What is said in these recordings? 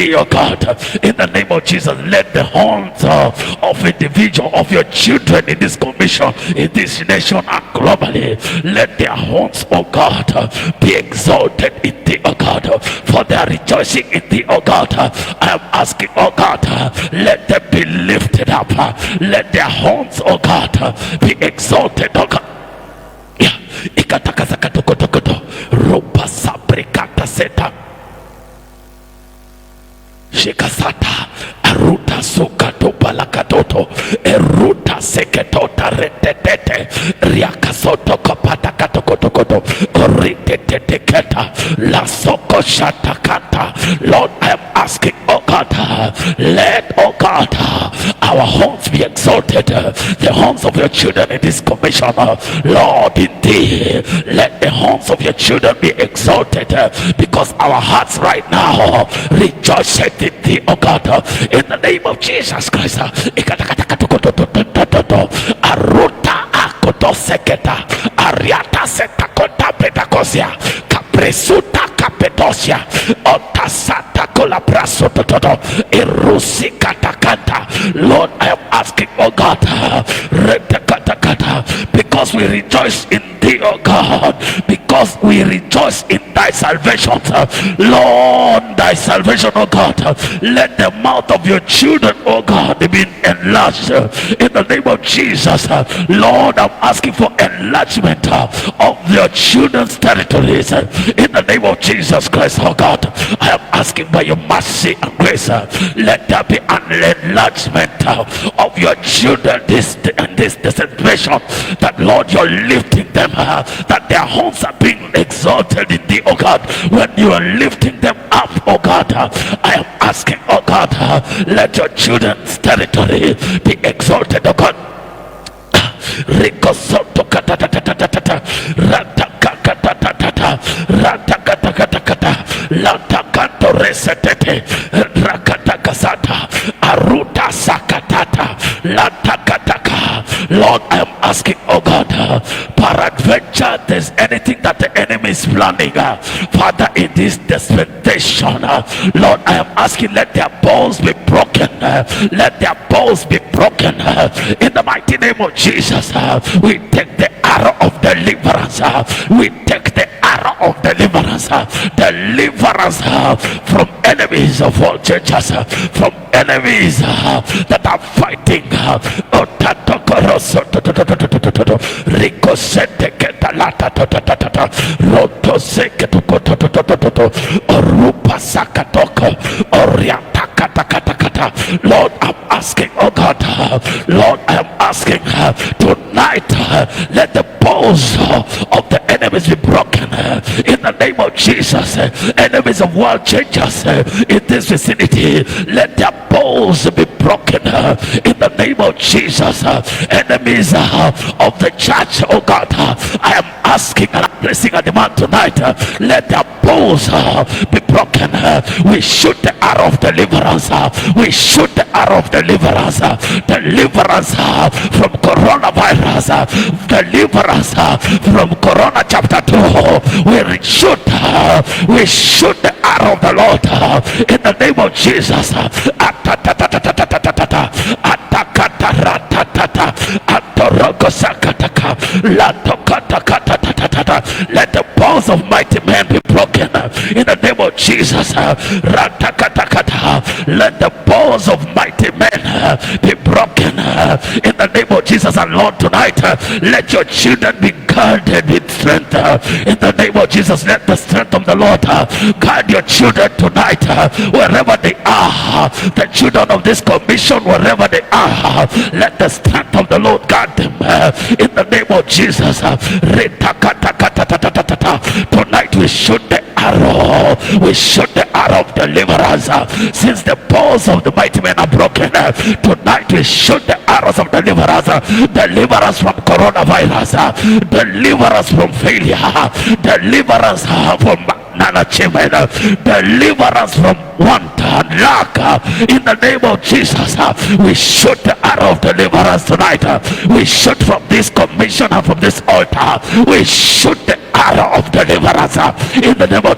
thee, oh God. In the name of Jesus, let the horns of individual, of your children in this commission, in this nation and globally, let their horns, oh God, be exalted in thee, oh God, for they are rejoicing in thee, oh God. I am asking, oh God, let them be lifted up. Let their horns, oh God, be exalted, oh God. Ikatakazakatokotokoto ropa sabrikata seta shikasata aruta sukato balakatoto eruta seketota retetete riakasoto kopata katokotokoto oriteteteketa la soko shatakata. Lord, I am asking, oh God, let, oh God, our horns be exalted, the horns of your children in this commission. Lord, in thee, let the horns of your children be exalted, because our hearts right now rejoice in thee, oh God, in the name of Jesus Christ. Aruta akoto seketa ariata setakota petakosia kapresuta kapetosia otasata kolabraso toto irusi katakata. Lord, I am asking, oh God, because we rejoice in thee, oh God, because we rejoice in thy salvation. Lord, thy salvation, oh God, let the mouth of your children, oh God, be enlarged in the name of Jesus. Lord, I'm asking for enlargement of your children's territories in the name of Jesus Christ, oh God. I am asking by your mercy and grace, let there be an enlargement of your children this dispensation, that Lord, you're lifting them, that their homes are being exalted in thee, oh God. When you are lifting them up, oh God, I am asking, oh God, let your children's territory be exalted, oh God. Rikosoto katatatata ratakatatatata ratakatakatakata latakanto resetete rakatakasata aruta sakatata latakataka. Lord, I am asking, oh God, peradventure there's anything that the enemy is planning, Father, in this dispensation, Lord, I am asking, let their bones be broken, let their bones be broken in the mighty name of Jesus. We take the arrow of deliverance, we take the arrow of deliverance, deliverance from enemies of all churches, from enemies that are fighting. Ricosete ketalata roto seketukototototo orupa sakatoko oriatakatakata. Lord, I'm asking, oh God, Lord, I am asking tonight, let the bows of the enemies be broken in the name of Jesus. Enemies of world changers in this vicinity, let their bows be broken in the name of Jesus. Enemies of the church, oh God, I am asking and I'm placing a demand tonight, let their bows be broken. We shoot the arrow of deliverance, we shoot the arrow of deliverance, deliverance from coronavirus, deliverance from Corona chapter 2. We shoot the arrow of the Lord in the name of Jesus. Let the bones of mighty men be broken in the name of Jesus. Let the bones of mighty men be broken in the name of Jesus. And Lord, tonight let your children be guarded with strength in the name of Jesus. Let the strength of the Lord guard your children tonight wherever they are. The children of this commission, wherever they are, let the strength of the Lord guard them in the name of Jesus. Tonight we shoot the arrow, we shoot the arrow of deliverance. Since the bows of the mighty men are broken, tonight we shoot the arrows of deliverance. Deliverance from coronavirus, deliverance from failure, deliverance from non-achievement, deliverance from want and lack in the name of Jesus. We shoot the arrow of deliverance tonight. We shoot from this commission and from this altar. We shoot the arrow of deliverance in the name of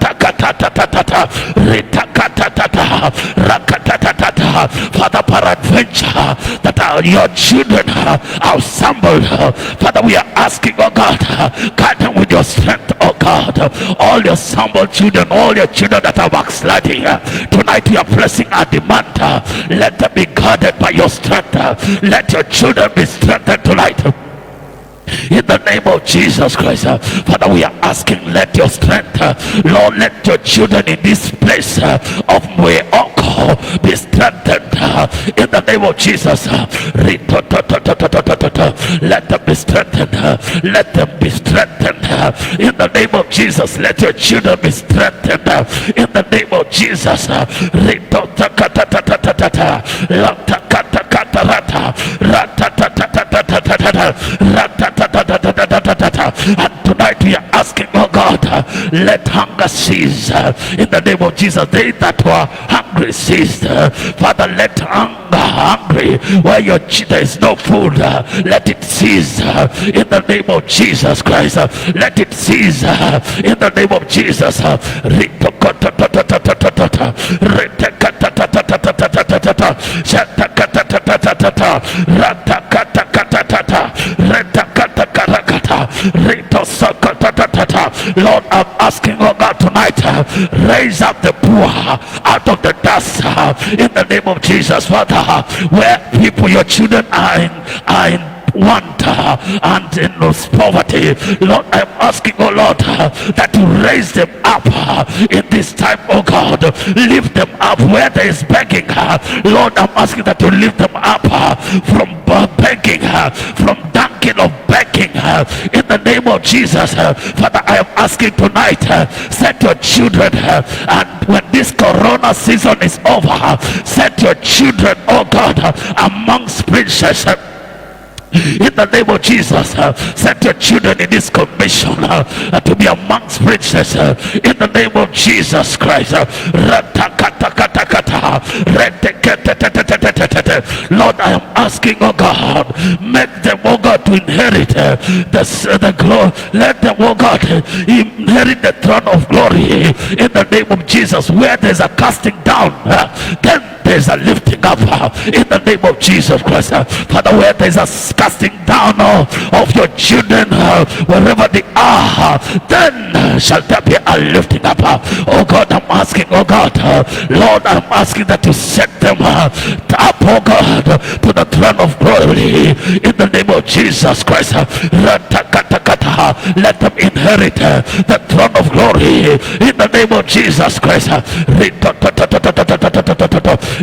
Father, peradventure that your children are assembled, Father, we are asking, oh God, guide them with your strength, oh God. All your assembled children, all your children that are backsliding, tonight we are pressing our demand. Let them be guarded by your strength. Let your children be strengthened tonight. In the name of Jesus Christ, Father, we are asking, let your strength, Lord, let your children in this place of Mweoko be strengthened. In the name of Jesus, let them be strengthened. Let them be strengthened. In the name of Jesus, let your children be strengthened. In the name of Jesus, and tonight we are asking, oh God, let hunger cease. In the name of Jesus, they that were hungry ceased. Father, let hungry where there is no food, let it cease. In the name of Jesus Christ, let it cease. In the name of Jesus. Lord, I'm asking, oh God, tonight, raise up the poor out of the dust. In the name of Jesus, Father, where people, your children are in want and in poverty, Lord, I'm asking, oh Lord, that you raise them up in this time, oh God. Lift them up where there is begging, Lord. I'm asking that you lift them up from begging, from dunking of begging, in the name of Jesus. Father, I am asking tonight, set your children, and when this corona season is over, set your children, oh God, amongst princes. In the name of Jesus, set your children in this commission to be amongst princes. In the name of Jesus Christ, Lord, I am asking, oh God, make them, oh God, to inherit the glory. Let them, oh God, inherit the throne of glory. In the name of Jesus, where there's a casting down, then there's a lifting up. In the name of Jesus Christ, Father, where there's a casting down of your children, wherever they are, then shall there be a lifting up. Oh God, I'm asking, oh God, Lord, I'm asking that you set them up, oh God, to the throne of glory. In the name of Jesus Christ, let them inherit the throne of glory. In the name of Jesus Christ.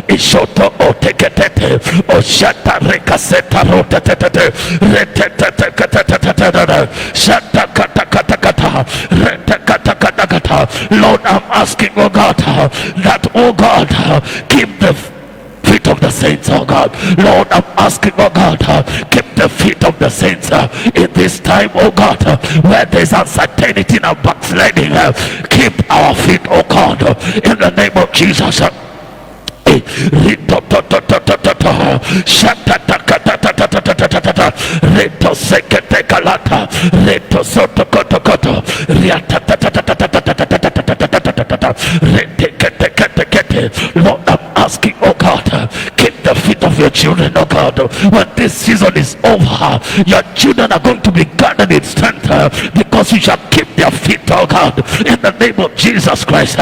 Ishoto o teketete o shata rekaseta rotetete retetetetetetetetete shata katakatakata retekatakata. Lord, I'm asking, oh God, that, oh God, keep the feet of the saints, oh God. Lord, I'm asking, oh God, keep the feet of the saints in this time, oh God, where there's uncertainty and backsliding. Keep our feet, oh God, in the name of Jesus. Reto sekete kalata, reto soto koto koto, Lord, I'm asking, oh God, keep the feet of your children, oh God. When this season is over, your children are going to be guarded in strength, because you shall keep their feet, oh God, in the name of Jesus Christ.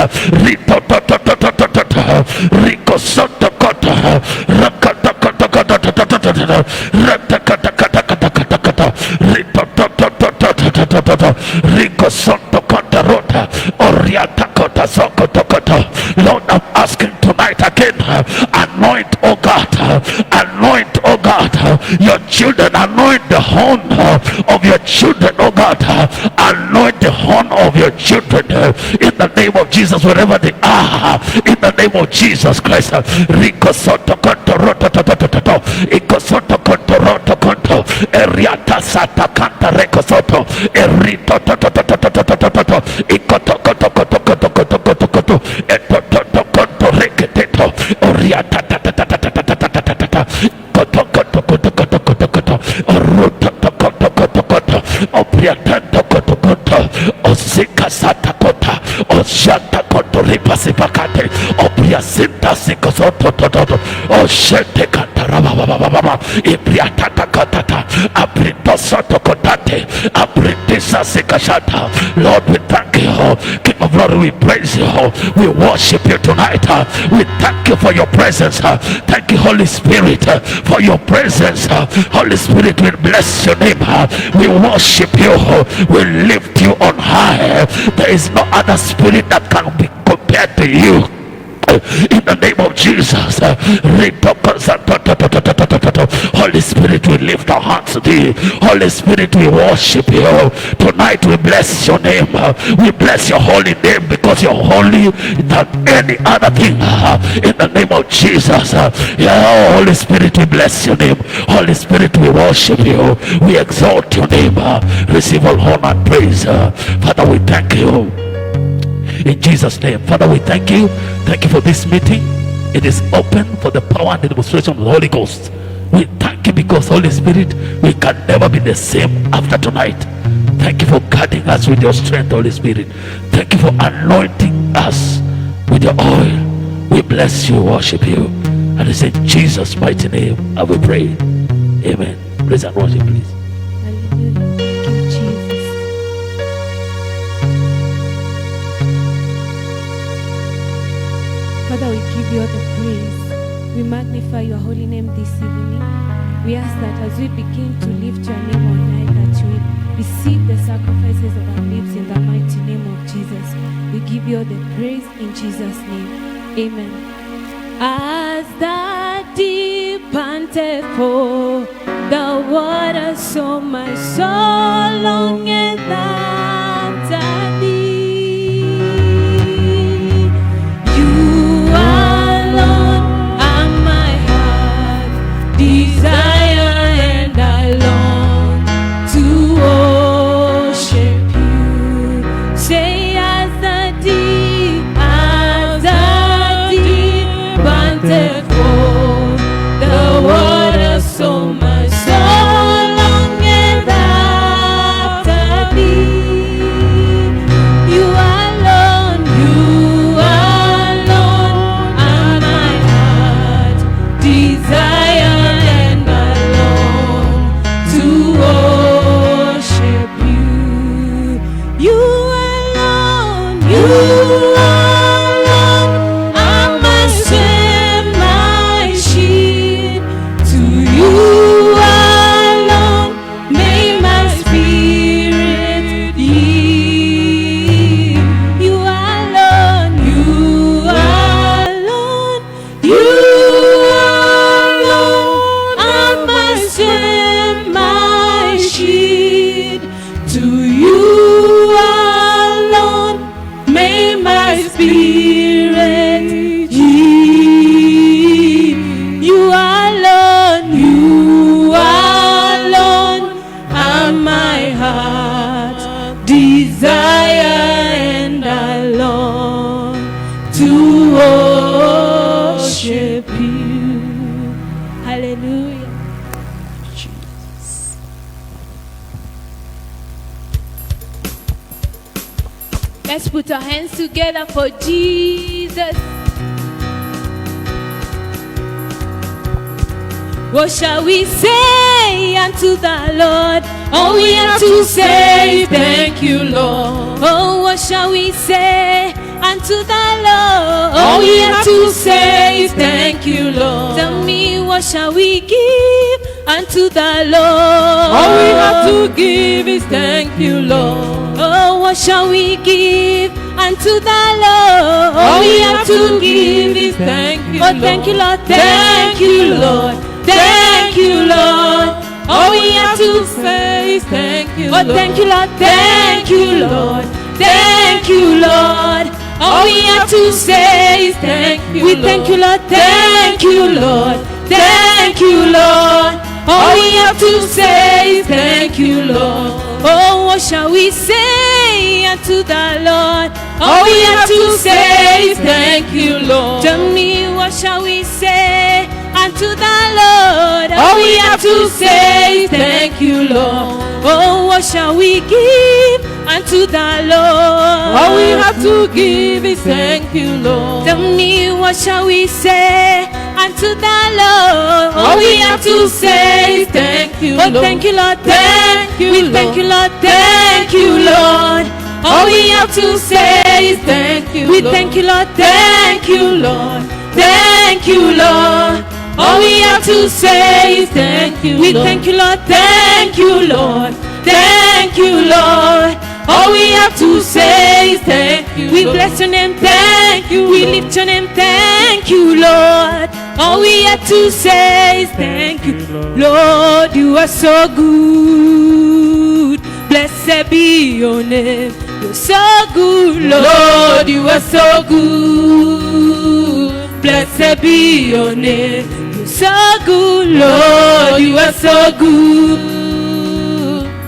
Rico Soto Kota Rakata Kota Kota Rakata Kata Kata Kata Kata Rico Soto Kota Rota Oriata Kota Sokoto Kota. Lord, I'm asking tonight again, anoint, oh God, anoint, oh God, your children, anoint the horn of your children, oh God, anoint the horn of your children in the name of Jesus, wherever they are, in the name of Jesus Christ. Rico Soto Konto Roto Toto Toto Iko Soto Konto Roto Konto Eriata sata kanta reko soto. Erito to to to to to to to to to. Ikoto koto koto koto koto koto koto. Eto to to koto reketeto. Oriata ta ta ta ta ta ta ta ta ta ta. Koto koto koto koto koto koto. Oruto to koto koto koto. Opriata to koto koto. Osika sata kota. Oshata koto ripasi pakate. Opria sinta siko soto to to to. Oshete kata raba baba baba. Ipriata ta kata ta. Aprito soto kotate. Apriti sasika shata. Lord, we thank you. King of glory, we praise you. We worship you tonight. We thank you for your presence. Thank you, Holy Spirit, for your presence. Holy Spirit, we bless your name. We worship you. We lift you on high. There is no other spirit that can be compared to you. In the name of Jesus, Holy Spirit, we lift our hands to thee. Holy Spirit, we worship you tonight. We bless your name. We bless your holy name because you're holy than any other thing. In the name of Jesus, Holy Spirit, we bless your name. Holy Spirit, we worship you. We exalt your name. Receive all honor and praise. Father, we thank you. In Jesus' name, Father, we thank you. Thank you for this meeting. It is open for the power and the demonstration of the Holy Ghost. We thank you because, Holy Spirit, we can never be the same after tonight. Thank you for guarding us with your strength, Holy Spirit. Thank you for anointing us with your oil. We bless you, worship you. And it's in Jesus' mighty name I will pray. Amen. Praise and worship, please. Father, we give you all the praise. We magnify your holy name this evening. We ask that as we begin to lift your name on high, that we receive the sacrifices of our lips in the mighty name of Jesus. We give you all the praise in Jesus' name. Amen. As the deep panteth for the water, so my soul longeth after thee. Let's put our hands together for Jesus. What shall we say unto the Lord? All we have to say is thank you, Lord. Oh, what shall we say unto the Lord? All we have to say is thank you, Lord. Tell me, what shall we give unto the Lord? All we have to give is thank you, Lord. Oh, what shall we give unto the Lord? All we have to give is thank you, Lord. Oh, thank you, Lord. Thank you, Lord. Thank you, Lord. All we have to say is thank you, Lord. Lord. Oh, thank you, Lord. Thank you, Lord. Thank you, Lord. All we have to say is thank you, we Lord. thank you, Lord. Thank you, Lord. Thank you, Lord. All we have to say is thank you, Lord. Oh, what shall we say unto the Lord? All we have to say is thank you, Lord. Tell me, what shall we say unto the Lord? All we have to say is thank you, Lord. Oh, what shall we give unto the Lord? All we have to give is thank you, Lord. Tell me, what shall we say unto the Lord? All we have to say is thank you, Oh, Lord. thank you, Lord. Thank you, We Lord. thank you, Lord. Thank you, Lord. All we have to say is thank you, We Lord. thank you, Lord. Thank you, Lord. Thank you, Lord. All we have to say is thank you, We Lord. thank you, Lord. Thank you, Lord. Thank you, Lord. All we have to say is thank you, We Lord. bless your name. Thank you, We Lord. lift your name. Thank you, Lord. All we have to say is thank you, Lord. You are so good. Blessed be your name. You're so good, Lord. Lord, you are so good. Blessed be your name. You're so good, Lord, Lord. you are so good.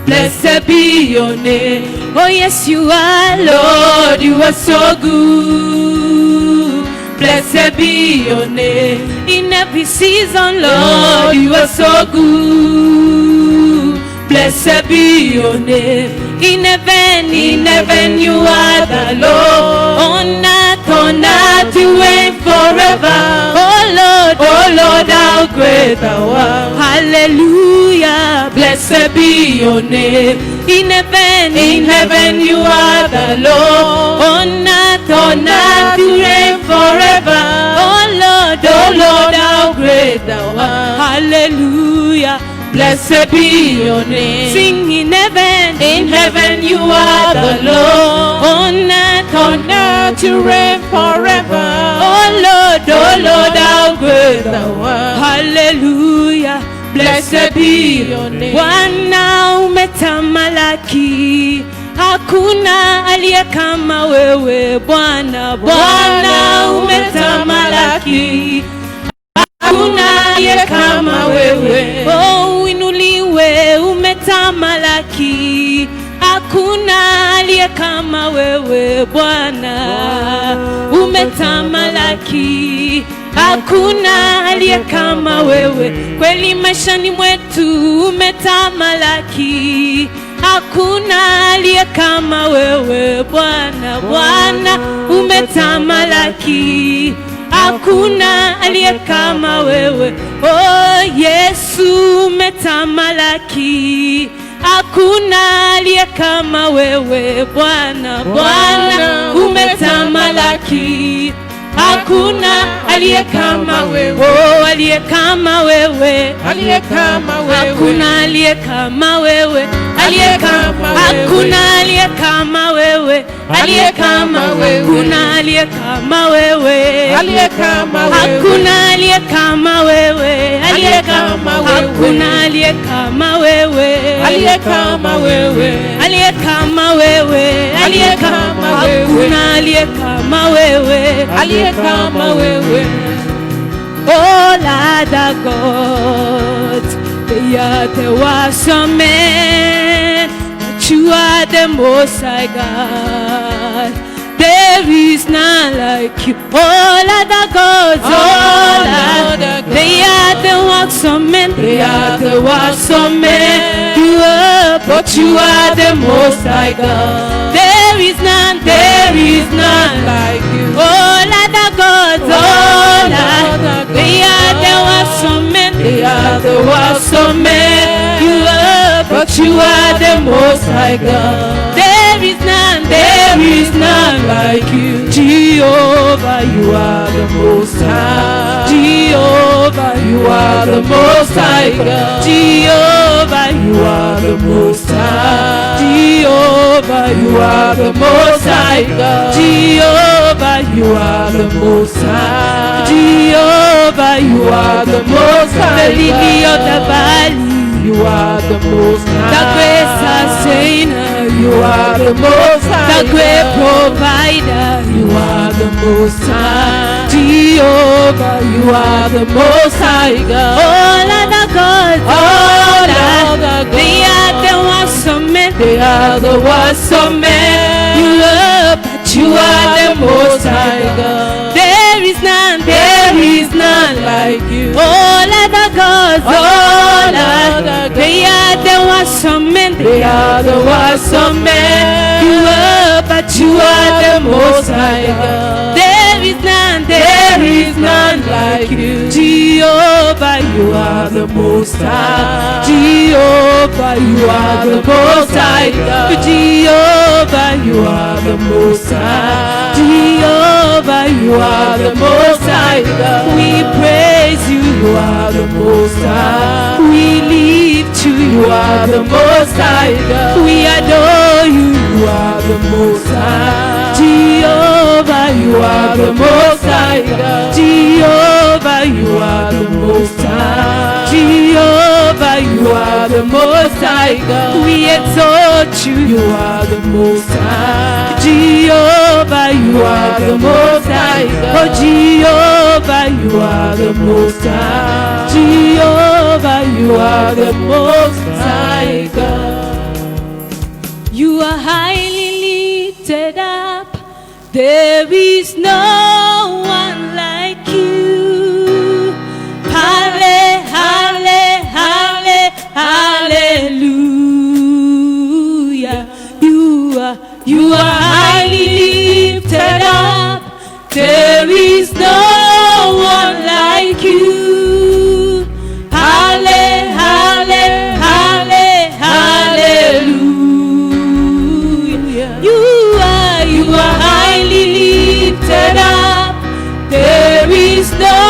Blessed be your name. Oh, yes, you are, Lord. Lord, you are so good. Blessed be your name. In every season, Lord, Lord. you are so good. Blessed be your name. In heaven, In heaven you are the Lord. on earth, On earth you reign forever. Oh Lord, Oh Lord, how great thou art. hallelujah. Blessed be your name. In heaven, In heaven you are the Lord. on earth, On earth you reign forever. Oh Lord, Oh Lord, how great thou art. hallelujah. Blessed be your name. Sing in heaven, In heaven you are the Lord. on earth, On earth you reign forever. Oh Lord, Oh Lord, how great thou art. hallelujah. Blessed be your name. Bwana umetamalaki, hakuna aliye kama wewe Bwana. Bwana umetamalaki, hakuna aliye kama wewe. Oh, uinuliwe, umetamalaki, hakuna aliye kama wewe Bwana. Umetamalaki, hakuna aliye kama wewe. Kweli maishani mwetu umetamalaki, hakuna aliye kama wewe Bwana. Bwana umetamalaki, hakuna aliye kama wewe. Oh Yesu umetamalaki, hakuna aliye kama wewe Bwana. Bwana umetamalaki, hakuna aliye kama wewe. Oh, aliye kama wewe, Aliye kama wewe. hakuna aliye kama wewe, Aliye kama wewe. hakuna aliye kama wewe, Aliye kama wewe. hakuna aliye kama wewe, Aliye kama wewe. hakuna aliye kama wewe, Aliye kama wewe. hakuna aliye kama wewe, Aliye kama wewe. aliye kama wewe, Aliye kama wewe. hakuna aliye kama wewe, Aliye kama wewe. all other gods, they are the awesome men, but you are the most high God. There is none like you. All other gods, all other, they are the works of men, They are the works of men. You are, But you are the most high God. there is none like you. All other gods, all other, they are the works of men. They are the works of men. You are, But you are the most high God. there is none like you. Jehovah, You are the most high. Jehovah, You are the most high God. Jehovah, You are the most high. Jehovah, You are the most high God. Jehovah, You are the most high. Jehovah, You are the most the high lily of the God. valley, You are the most the great high. sustainer, You are the most high the great God. provider, You are the most high. Jehovah. Jehovah, you are the Most High God. All other gods, All other gods, they are the works of men. they are the works of men. You are, but You are the Most High God. There is none, There is none like you. all other gods, All other gods, they are the works of men. they are the works of men. You are, but You are the Most High God. there is none, There is none like you. Jehovah, You are the Most High. Jehovah, you are the Most High God. Jehovah, You are the Most High. Jehovah, You are the Most High God. we praise you. You are the Most High. We lift you. You are the Most High God. We adore you. You are the Most High. Jehovah, You are the Most High God. Jehovah, You are the Most High. Jehovah, You are the Most High God. we exalt you. You are the Most High. Jehovah, You are the Most High oh God. Jehovah, You are the Most High. Jehovah, You are the Most High God. You are highly lifted up. There is no one like you. Halle, halle, halle, hallelujah. You are highly lifted up. There is no one like you. Halle, halle, halle, hallelujah. You are highly lifted up. There is no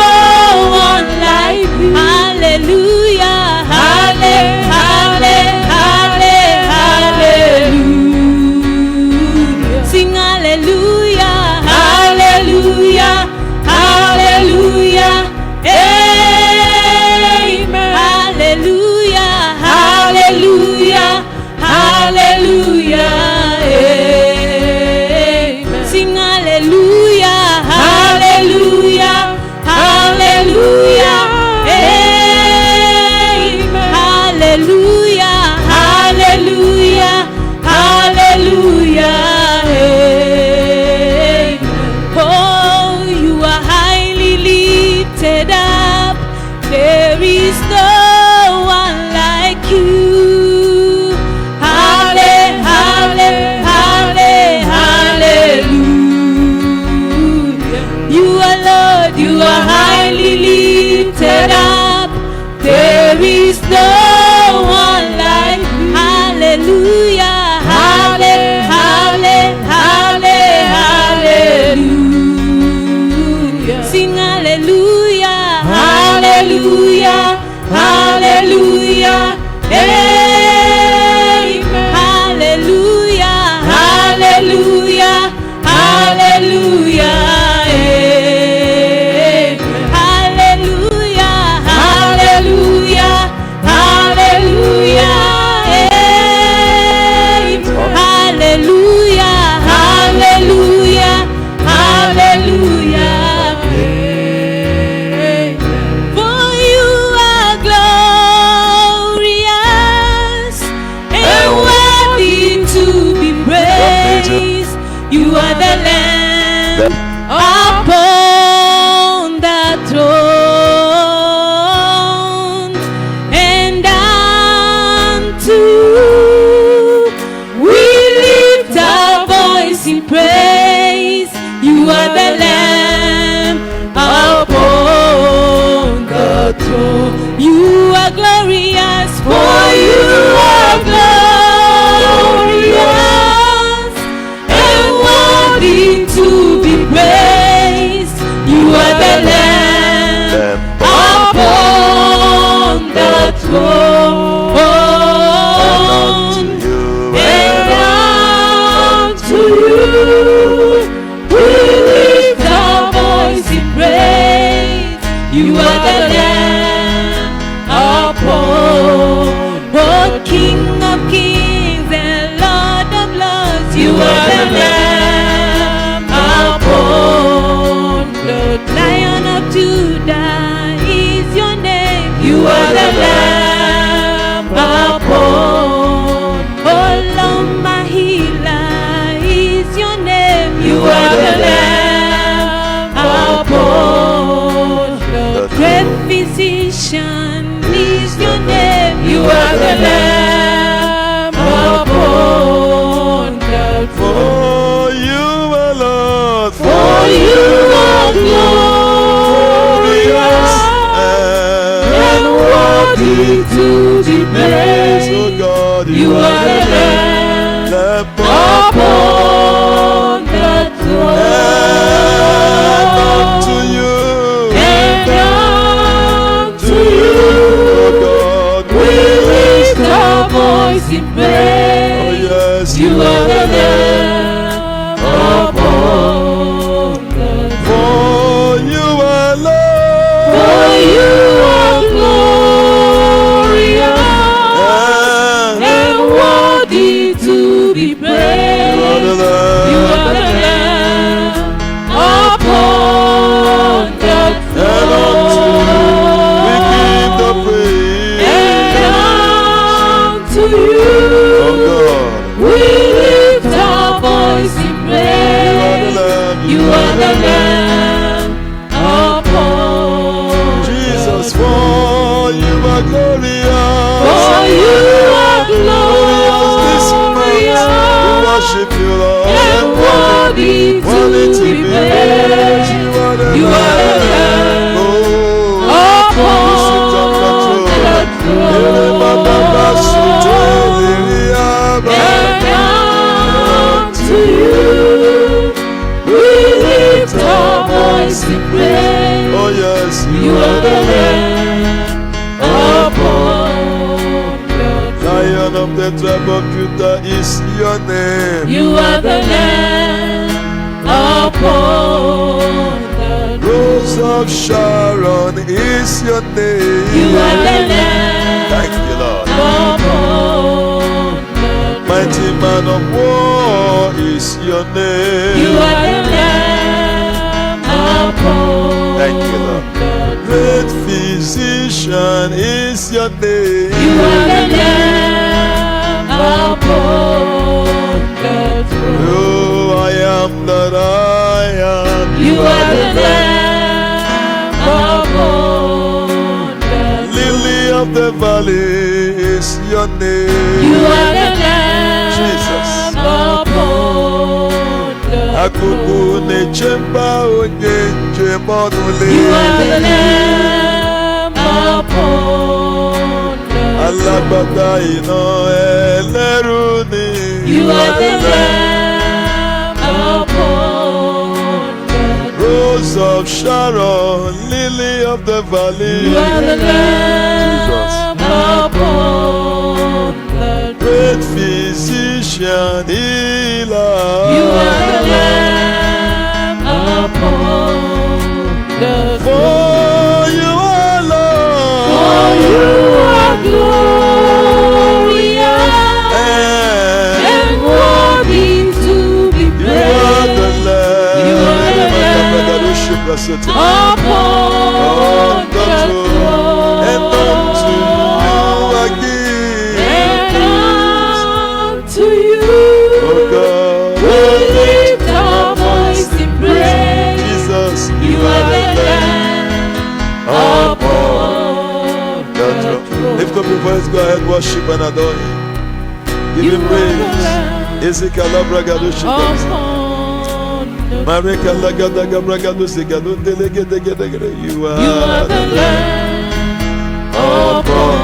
one like you. Hallelujah. Halle, halle, halle, hallelujah. Sing hallelujah. Hallelujah. Hallelujah. Amen. Hallelujah. Hallelujah. Hallelujah. Amen. Sing hallelujah. Hallelujah. Hallelujah. Amen. Hallelujah. Hallelujah. Hallelujah. Amen. Oh, you are highly lifted up. There is no one like you. Halle, halle, halle, hallelujah. You are Lord, you are highly lifted up. There is no one like you. Hallelujah. Halle, halle, halle, hallelujah. Sing hallelujah. Hallelujah. Hallelujah. Amen. Hallelujah. Hallelujah. Hallelujah. Amen. Hallelujah. Hallelujah. Hallelujah. Amen. Hallelujah. Hallelujah. Hallelujah. Amen. For you are glorious and worthy to be praised. You are the Lamb upon the throne, and unto we lift our voice in praise. You are the Lamb upon the throne. You are glorious, for you are glorious and worthy to be praised. You are the Lamb upon the throne, and unto you we lift our voice in praise. You are the Lamb upon worthy to be praised. Oh God, You are the Lamb upon the throne. And unto you, And unto you, oh God, we lift our voice in oh praise. yes, You are the Lamb upon the throne. for you are Lord. For you are glorious and worthy to be praised. You are the You Lamb. are the Lamb upon the And unto you we give the throne. praise. And unto Oh you God, we lift our voice in you are the praise. Lamb. You are the Lamb upon Jesus, the for you are glorious. For you are Glorious this month. We glorious worship you, Lord. and worthy Worthy to be praised. You are the You are the Lamb. Lamb Oh, upon you sit on the throne. And unto you we lift our voice in praise. Oh yes, You are the Lamb upon the Lion of the tribe of Judah is your name. You are the Lamb upon the Rose of Sharon is your name. You are the Lamb Thank you, Lord. upon the Mighty man of war is your name. You are the Lamb upon Thank you, Lord. the Great physician is your name. You are the Lamb upon the throne. Oh, I am that I am. You are the Lamb upon the Lily of the valley is your name. You are the Lamb Jesus. upon the Akuku ne chemba onye njemonule. You are the Lamb upon the Alágbádá iná ẹlẹ́rù ni. You are the Lamb upon the Rose of Sharon, lily of the valley. You are the Lamb upon the Great physician, healer. You are the Lamb upon the For you are Lord. For you are glorious and worthy to be You are the praised. Lamb. You are the Lamb upon the throne. And unto you I give And unto you oh God, we lift our voice in praise. Jesus, You are the Lamb upon the the throne. throne. Lift up your voice, go ahead, worship and adore Him. Give You Him are the praise. Lamb Ezekiel Abragadoshi. upon the Mareka Lagadaga Bragadosi Gadundelegedegedegede. You You are are the Lamb upon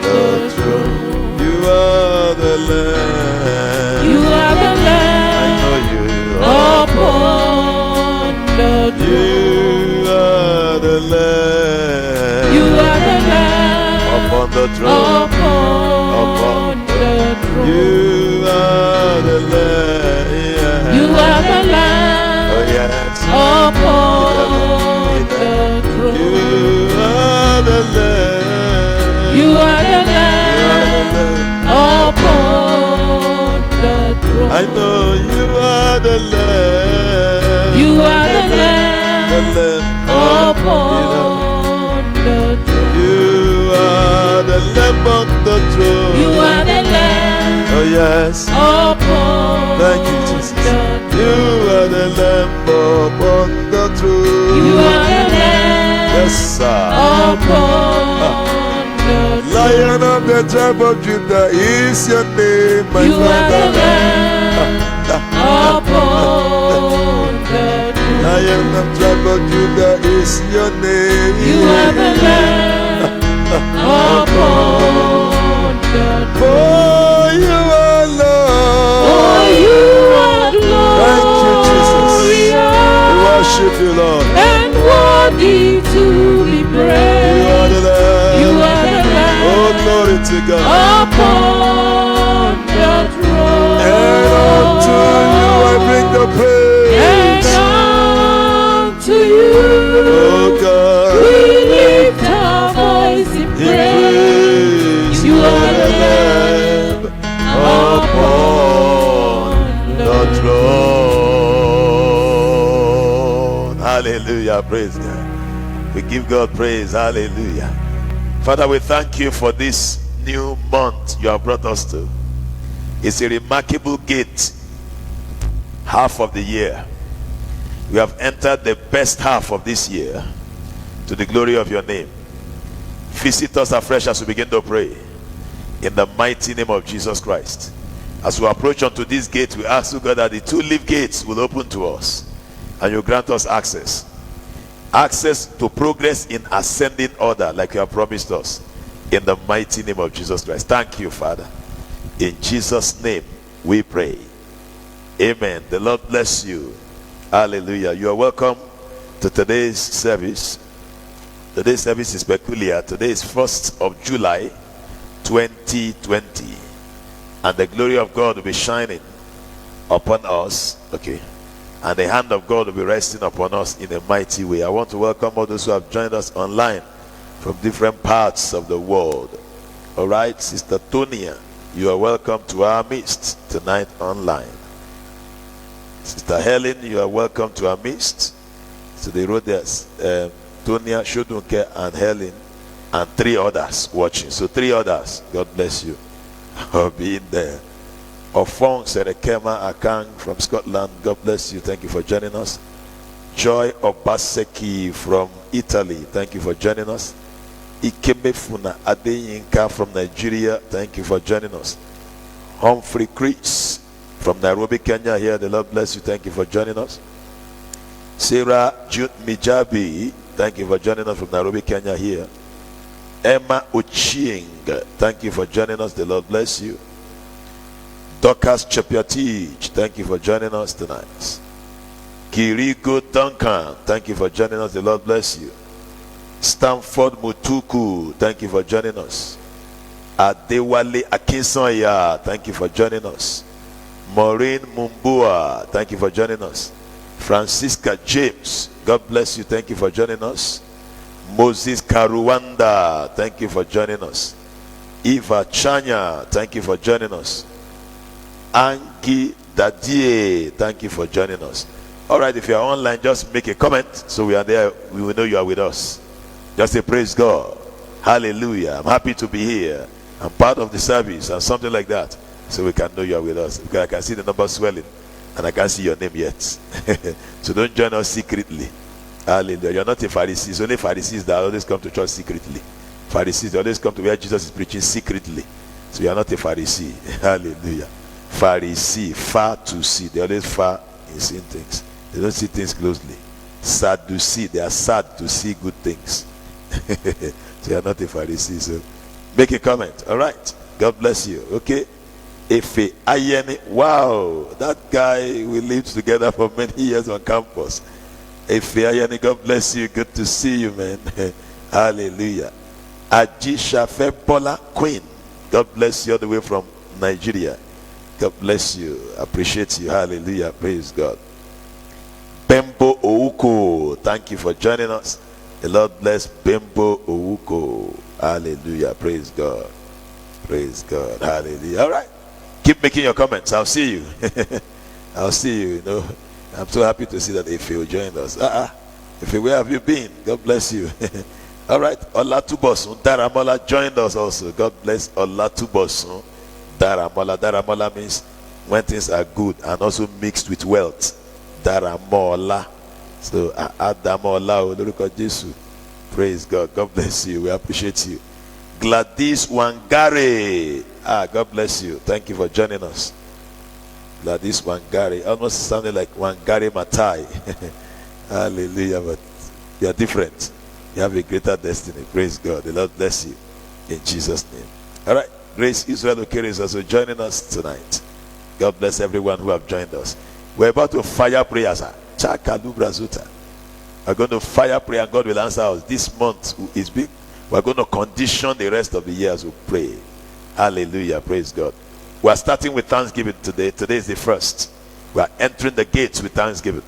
the throne. You are the Lamb. You are the I Lamb know you are. upon the throne. You are the Lamb. You are the Lamb upon the throne. upon the throne. You are the Lamb. You are the Lamb Oh yes. upon the throne. You are the Lamb. You are the You are Lamb the Lamb. upon the throne. I know you are the Lamb. You are the The Lamb Lamb upon the throne. You are the Lamb on the throne. You are the Lamb Oh yes. upon Thank you, Jesus. the throne. You are the Lamb upon the throne. You are the Lamb Yes, sir. upon the throne. Lion of the tribe of Judah is your name, my You are the Father. Lamb upon the throne. Lion of the tribe of Judah is your name. You are the Lamb upon the throne. For you are Lord. For you are Thank you, Jesus. We glorious worship you, Lord. and worthy to be You praised. are the Lamb. You are the Oh, Lamb glory to God. upon the throne. And unto you I bring the And praise. unto you Oh God, we lift our voice in in praise. praise. You are the Lamb upon upon the throne. Hallelujah. Praise God. We give God praise. Hallelujah. Father, we thank you for this new month you have brought us to. It's a remarkable gate, half of the year. We have entered the best half of this year to the glory of your name. Visit us afresh as we begin to pray in the mighty name of Jesus Christ. As we approach unto this gate, we ask you, God, that the two leaf gates will open to us and you grant us access to progress in ascending order like you have promised us, in the mighty name of Jesus Christ. Thank you, Father. In Jesus' name we pray. Amen. The Lord bless you. Hallelujah. You are welcome to today's service. Today's service is peculiar. Today is 1st of July 2020, and the glory of God will be shining upon us. Okay. And the hand of God will be resting upon us in a mighty way. I want to welcome all those who have joined us online from different parts of the world. All right, Sister Tonia, you are welcome to our midst tonight online. Sister Helen, you are welcome to our midst. So they wrote this, Tonia, Shodunke, and Helen, and 3 others watching. So 3 others, God bless you, for being there. Ofong Serekema Akang from Scotland, God bless you, thank you for joining us. Joy Obaseki from Italy, thank you for joining us. Ikebefuna Adeyinka from Nigeria, thank you for joining us. Humphrey Chris from Nairobi, Kenya here, the Lord bless you, thank you for joining us. Sarah June Mijabi, thank you for joining us from Nairobi, Kenya here. Emma Ochieng, thank you for joining us, the Lord bless you. Dorcas Chepiatij, thank you for joining us tonight. Kirigo Duncan, thank you for joining us, the Lord bless you. Stanford Mutuku, thank you for joining us. Adewale Akinsoya, thank you for joining us. Maureen Mumbua, thank you for joining us. Francisca James, God bless you, thank you for joining us. Moses Karuwanda, thank you for joining us. Eva Chanya, thank you for joining us. Anki Dadie, thank you for joining us. All right, if you are online, just make a comment so we are there, we will know you are with us. Just say praise God, hallelujah, I'm happy to be here, I'm part of the service, and something like that, so we can know you are with us. Because I can see the number swelling and I can't see your name yet. So don't join us secretly. Hallelujah. You're not a Pharisee. It's only Pharisees that always come to church secretly. Pharisees, they always come to where Jesus is preaching secretly. So you're not a Pharisee. Hallelujah. Pharisee, far to see. They always far in seeing things. They don't see things closely. Sad to see. They are sad to see good things. So you're not a Pharisee. So make a comment. All right. God bless you. Okay. Efe Ayeni. Wow. That guy, we lived together for many years on campus. Efe Ayeni, God bless you. Good to see you, man. Hallelujah. Ajisha Febola Queen, God bless you all the way from Nigeria. God bless you. Appreciate you. Hallelujah. Praise God. Bembo Ouko, thank you for joining us. The Lord bless Bembo Ouko. Hallelujah. Praise God. Praise God. Hallelujah. All right. Keep making your comments. I'll see you. I'll see you. You know, I'm so happy to see that Ife joined us. Ife, where have you been? God bless you. All right. Olatubosun Daramola joined us also. God bless Olatubosun Daramola. Daramola means when things are good and also mixed with wealth. Daramola. So Adamola Olorúkọ Jésù. Praise God. God bless you. We appreciate you. Gladys Wangare. God bless you. Thank you for joining us. Gladys Wangare. Almost sounded like Wangare Matai. Hallelujah. But you are different. You have a greater destiny. Praise God. The Lord bless you. In Jesus' name. All right. Grace Israel Okere is also joining us tonight. God bless everyone who have joined us. We're about to fire prayers. We're going to fire prayer and God will answer us. This month is big. We're going to condition the rest of the year as we pray. Hallelujah. Praise God. We're starting with Thanksgiving today. Today is the first. We are entering the gates with Thanksgiving.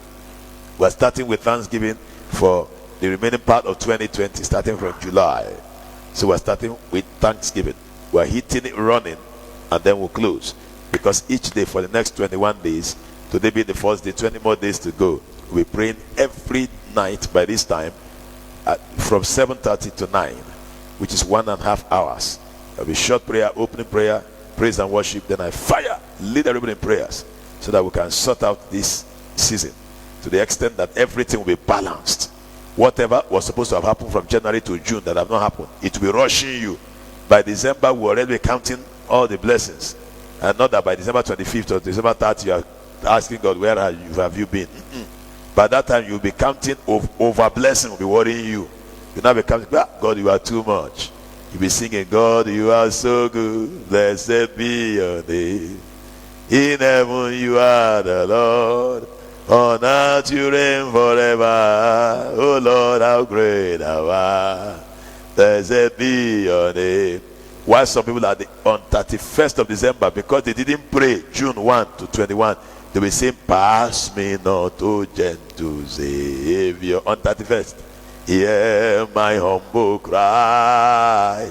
We're starting with Thanksgiving for the remaining part of 2020, starting from July. So we're starting with Thanksgiving. We're hitting it running and then we'll close. Because each day for the next 21 days, today being the first day, 20 more days to go. We're praying every night by this time from 7:30 to 9, which is 1.5 hours. There'll be short prayer, opening prayer, praise and worship. Then I fire, lead everybody in prayers so that we can sort out this season to the extent that everything will be balanced. Whatever was supposed to have happened from January to June that have not happened, it will be rushing you. By December, we'll already be counting all the blessings. And not that by December 25th or December 30th, you are asking God, where have you been? By that time, you'll be counting over blessing, will be worrying you. You'll not be counting, God, you are too much. You'll be singing, God, you are so good. Blessed be your name. In heaven, you are the Lord. On earth, you reign forever. Oh, Lord, how great thou art. Blessed be your name. Why some people are on 31st of December, because they didn't pray June 1 to 21, they will say, pass me not, O gentle Savior, on 31st. Hear my humble cry,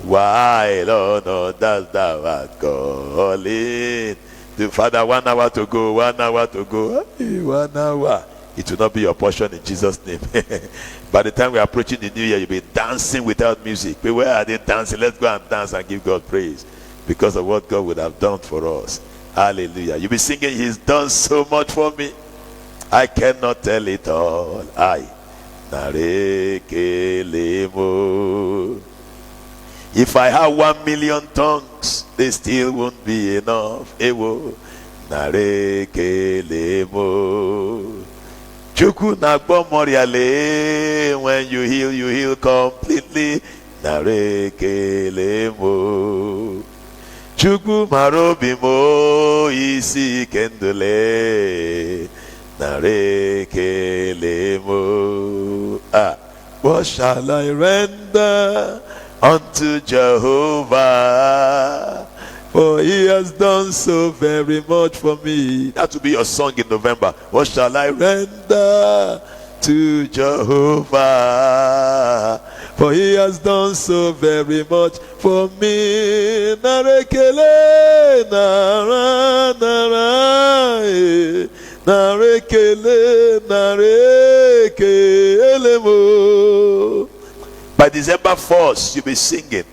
why, Lord, no, dost thou art calling? The Father, 1 hour to go, 1 hour to go, 1 hour. It will not be your portion in Jesus' name. By the time we are approaching the new year, you'll be dancing without music. But where are they dancing? Let's go and dance and give God praise because of what God would have done for us. Hallelujah. You'll be singing, He's done so much for me. I cannot tell it all. If I have 1 million tongues, they still won't be enough. Chuku nagbo moriale, when you heal completely. Narekelemo. Chuku marobimo isi kendule. Narekelemo. What shall I render unto Jehovah? For He has done so very much for me. That will be your song in November. What shall I render to Jehovah? For He has done so very much for me. Narekele, nara, nara, narekele, narekelemo. By December 1st, you'll be singing.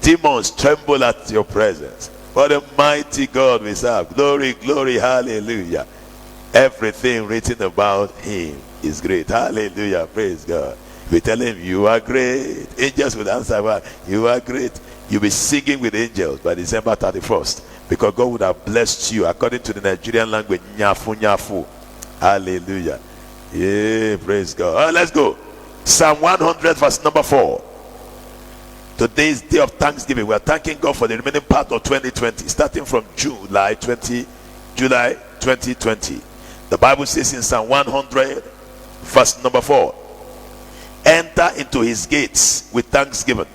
Demons tremble at your presence. What a mighty God we serve. Glory, glory, hallelujah. Everything written about Him is great. Hallelujah, praise God. We tell Him, you are great. Angels will answer back, you are great. You'll be singing with angels by December 31st. Because God would have blessed you according to the Nigerian language. Nyafu, nyafu. Hallelujah. Yeah, praise God. All right, let's go. Psalm 100 verse number 4. Today's day of Thanksgiving. We are thanking God for the remaining part of 2020, starting from July 2020. The Bible says in Psalm 100 verse number 4, enter into His gates with thanksgiving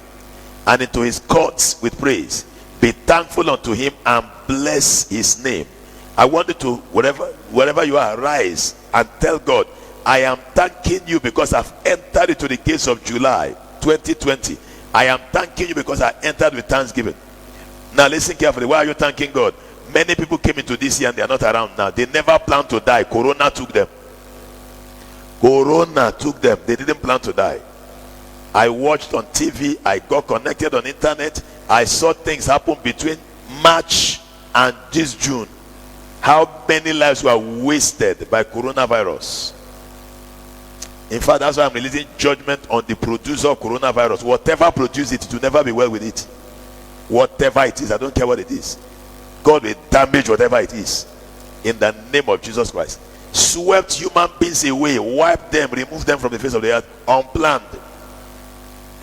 and into His courts with praise. Be thankful unto Him and bless His name. I want you to, wherever you are, rise and tell God, I am thanking you because I've entered into the gates of July 2020. I am thanking you because I entered with thanksgiving. Now listen carefully. Why are you thanking God? Many people came into this year and they are not around now. They never planned to die. Corona took them. Corona took them. They didn't plan to die. I watched on TV. I got connected on internet. I saw things happen between March and this June. How many lives were wasted by coronavirus? In fact, that's why I'm releasing judgment on the producer of coronavirus. Whatever produced it, it will never be well with it. Whatever it is, I don't care what it is. God will damage whatever it is. In the name of Jesus Christ. Swept human beings away, wiped them, removed them from the face of the earth. Unplanned.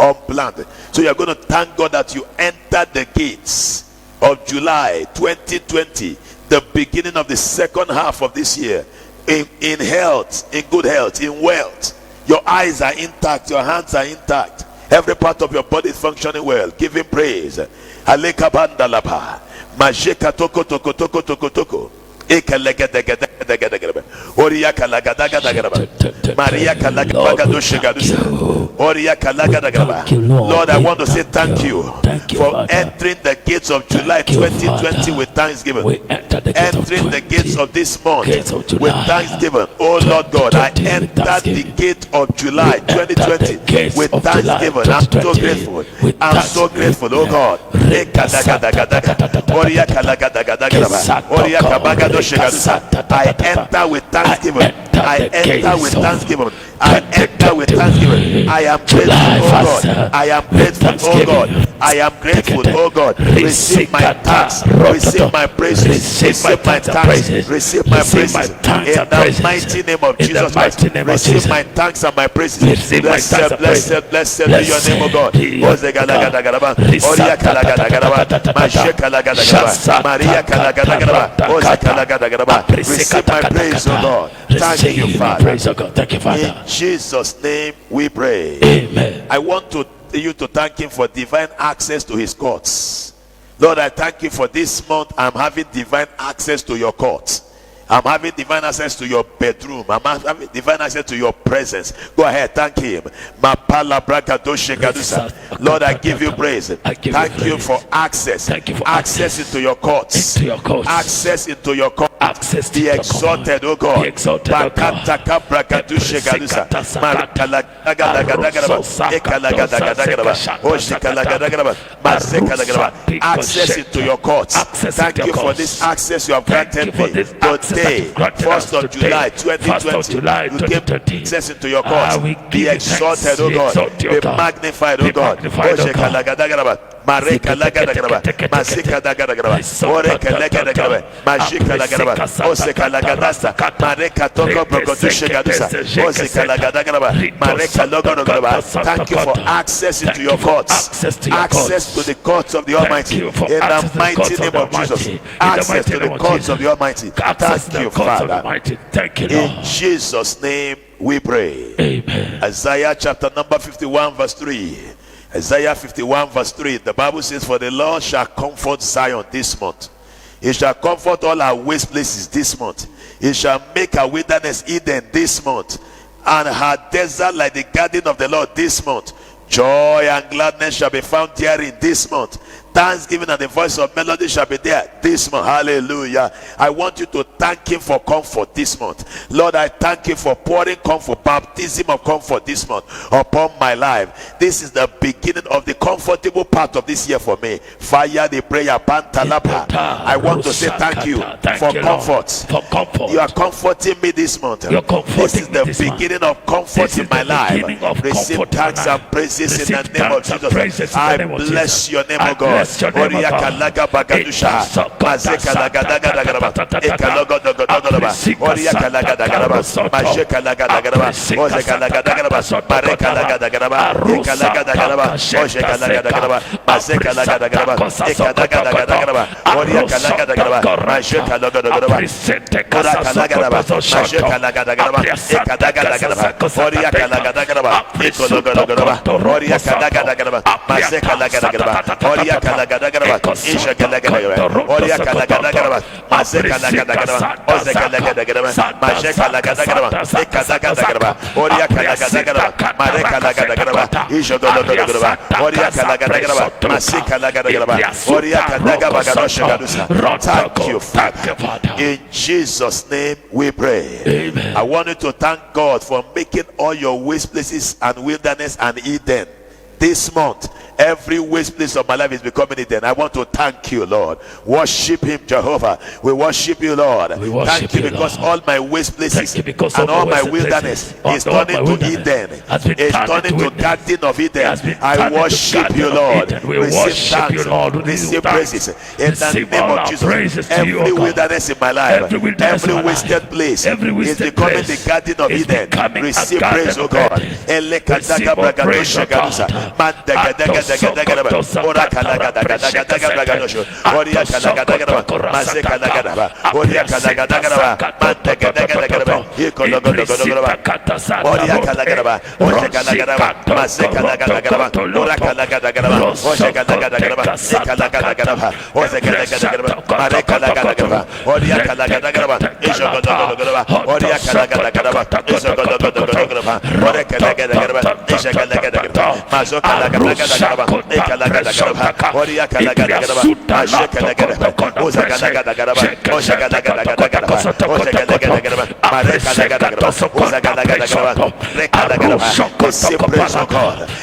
unplanned. So you're going to thank God that you entered the gates of July 2020, the beginning of the second half of this year, in health, in good health, in wealth. Your eyes are intact, your hands are intact, every part of your body is functioning well. Give him praise. Aleka bandalaba majeka toko toko toko toko toko. Maria Lord, I want to say thank you for entering the gates of July 2020 with thanksgiving. Entering the gates of this month with thanksgiving. Oh Lord God, I entered the gate of July 2020 with thanksgiving. I'm so grateful. I'm so grateful, oh God. I enter with thanksgiving. I enter with thanksgiving. I enter with thanksgiving. I am grateful, oh God. I am grateful, oh God. I am grateful, oh God. Receive my thanks. Receive my praises. Receive my thanks. Receive my praises. In the mighty name of Jesus Christ. Receive my thanks and my praises. Blessed, blessed, blessed be your name, oh God. Receive my praise, oh God. Thank you, Father. In Jesus' name we pray. Amen. I want you to thank him for divine access to his courts. Lord, I thank you for this month. I'm having divine access to your courts. I'm having divine access to your bedroom. I'm having divine access to your presence. Go ahead, thank him. Lord, I give you praise. Thank you for access. Access into your courts. Access into your courts. Access to be exalted, oh God. Be exalted, oh God. Access into your courts. Thank you for this access you have granted me today, 1st of July 2020. You gave access into your courts. Be exalted, oh God. Be magnified, oh God. Mareka lagadagraba, masika dagragraba, oreka lagadagraba, majika lagraba, oseka lagadasta, mareka toko prokotushe gadusa, oseka lagadagraba, mareka logorograba. Thank you for access into your courts, access to the courts of the Almighty, in the mighty name of Jesus, access to the courts of the Almighty. Thank you, Father. Thank you, Lord. In Jesus' name we pray. Amen. Isaiah chapter number 51 verse 3. Isaiah 51 verse 3, the Bible says, for the Lord shall comfort Zion this month. He shall comfort all our waste places this month. He shall make her wilderness Eden this month, and her desert like the garden of the Lord this month. Joy and gladness shall be found therein this month. Thanksgiving and the voice of melody shall be there this month. Hallelujah. I want you to thank him for comfort this month. Lord, I thank you for pouring comfort, baptism of comfort this month upon my life. This is the beginning of the comfortable part of this year for me. Fire the prayer. I want to say thank you for comfort. For comfort. You are comforting me this month. This is the beginning of comfort in my life. Receive thanks and praises in the name of Jesus. I bless your name, O God. Oria kalaga bagadusha, mazeka lagadaga dagraba, ekalogo dogodogoraba, oria kalaga dagraba, majeka lagadagraba, ozeka lagadagraba, mareka lagadagraba, ekalaga dagraba, ozeka lagadagraba, mazeka lagadagraba, ekadaga dagraba, oria kalaga dagraba, majeka logodogoraba, ora kalaga dagraba, majeka lagadagraba, ekadaga dagraba, oria kalaga dagraba, ekologodogoraba, oria kalaga dagraba, mazeka lagadagraba, oria in Jesus' name we pray. Amen. I want you to thank God for making all your waste places and wilderness and Eden this month. Every waste place of my life is becoming hidden. I want to thank you, Lord. Worship him, Jehovah. We worship you, Lord. Thank you because all my waste places and all my wilderness is turning to Eden. It's turning to garden of Eden. I worship you, Lord. Receive thanks. Receive praises. In the name of Jesus, every wilderness in my life, every wasted place is becoming the garden of Eden. Receive praise, O God.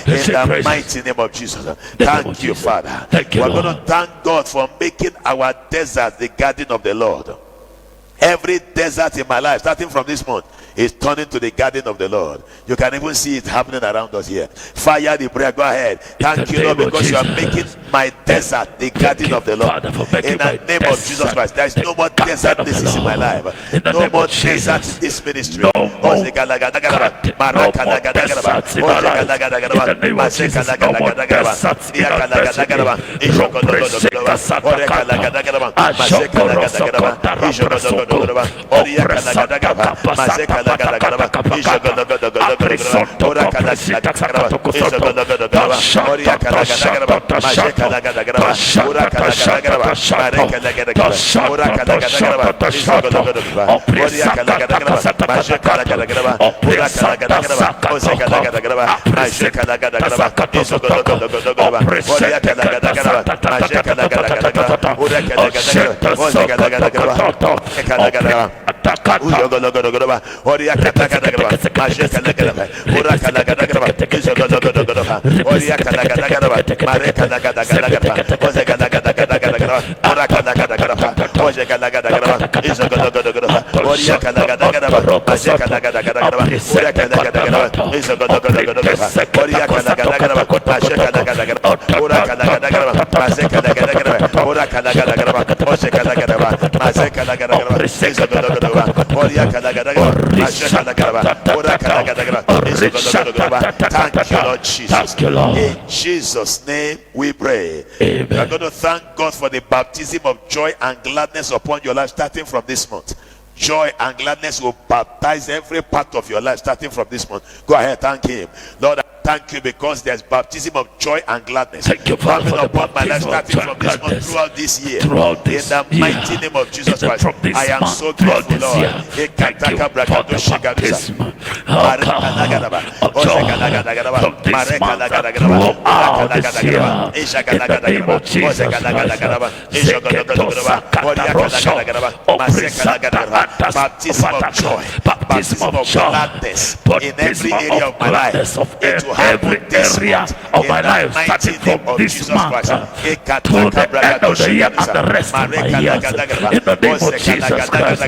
In the mighty name of Jesus. Thank you, Father. We're going to thank God for making our desert the garden of the Lord. Every desert in my life, starting from this month, is turning to the garden of the Lord. You can even see it happening around us here. Fire the prayer. Go ahead. Thank you, Lord, because you are making my desert the garden of the Lord. In the name of Jesus Christ, there is no more desert places in my life. No more desert in this ministry. No more deserts in our Thank you, Lord Jesus. In Jesus' name we pray. Amen. We are going to thank God for the baptism of joy and gladness upon your life starting from this month. Joy and gladness will baptize every part of your life starting from this month. Go ahead, thank him. Lord, I thank you because there's baptism of joy and gladness. Thank you, Father, for the upon my life baptism starting of from this month gladness. throughout this year. Throughout this in the mighty year. name of Jesus Christ, I am so grateful, Lord. Thank you for the baptism of joy from this month throughout this year. In the name of Jesus Christ. Baptism of joy, baptism of gladness in every area of my life. It will happen area of my life, starting from this month to the end of the year and the rest of my years. In the name of Jesus Christ,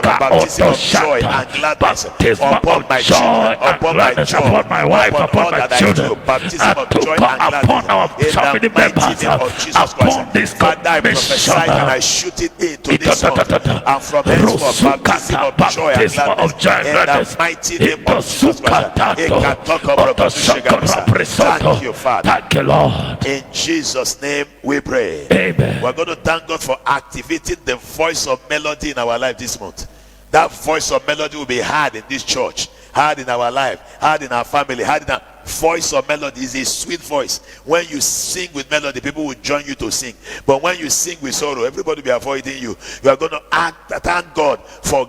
baptism of joy and gladness upon my children, upon my wife, upon my children, baptism of joy and upon our family members, upon this Father, prophesy and I shoot it into this month, and from henceforth baptism of joy and gladness in the mighty name of Jesus Christ. Thank you, Father. Thank you, Lord. In Jesus' name we pray. Amen. We're going to thank God for activating the voice of melody in our life this month. That voice of melody will be heard in this church, heard in our life, heard in our family, heard in our voice of melody. Is a sweet voice. When you sing with melody, people will join you to sing. But when you sing with sorrow, everybody will be avoiding you. You are going to thank God for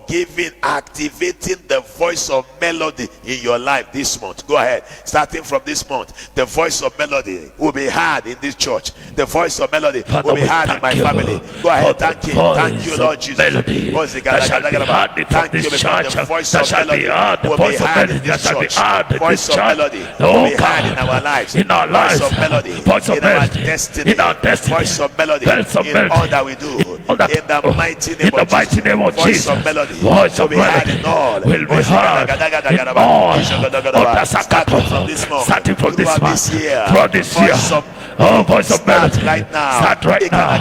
activating the voice of melody in your life this month. Go ahead. Starting from this month, the voice of melody will be heard in this church. The voice of melody will be heard in my family. Go ahead. Thank you. Thank you, Lord Jesus. Thank you because the voice of melody will be heard in this church. Voice of melody Oh be heard in our lives. In our lives. Voice of melody. Voice of In our melody. destiny. In our destiny. Voice of melody. Voice of In melody. all that we do. All that- In the mighty name in the of mighty Jesus. name of Voice Jesus. of melody. Voice To of be heard melody in all. will be heard in all. Starting from this month. Starting from this Throughout month. this year. Throughout this year. Voice of Oh, voice of Start melody. right now. Start right now.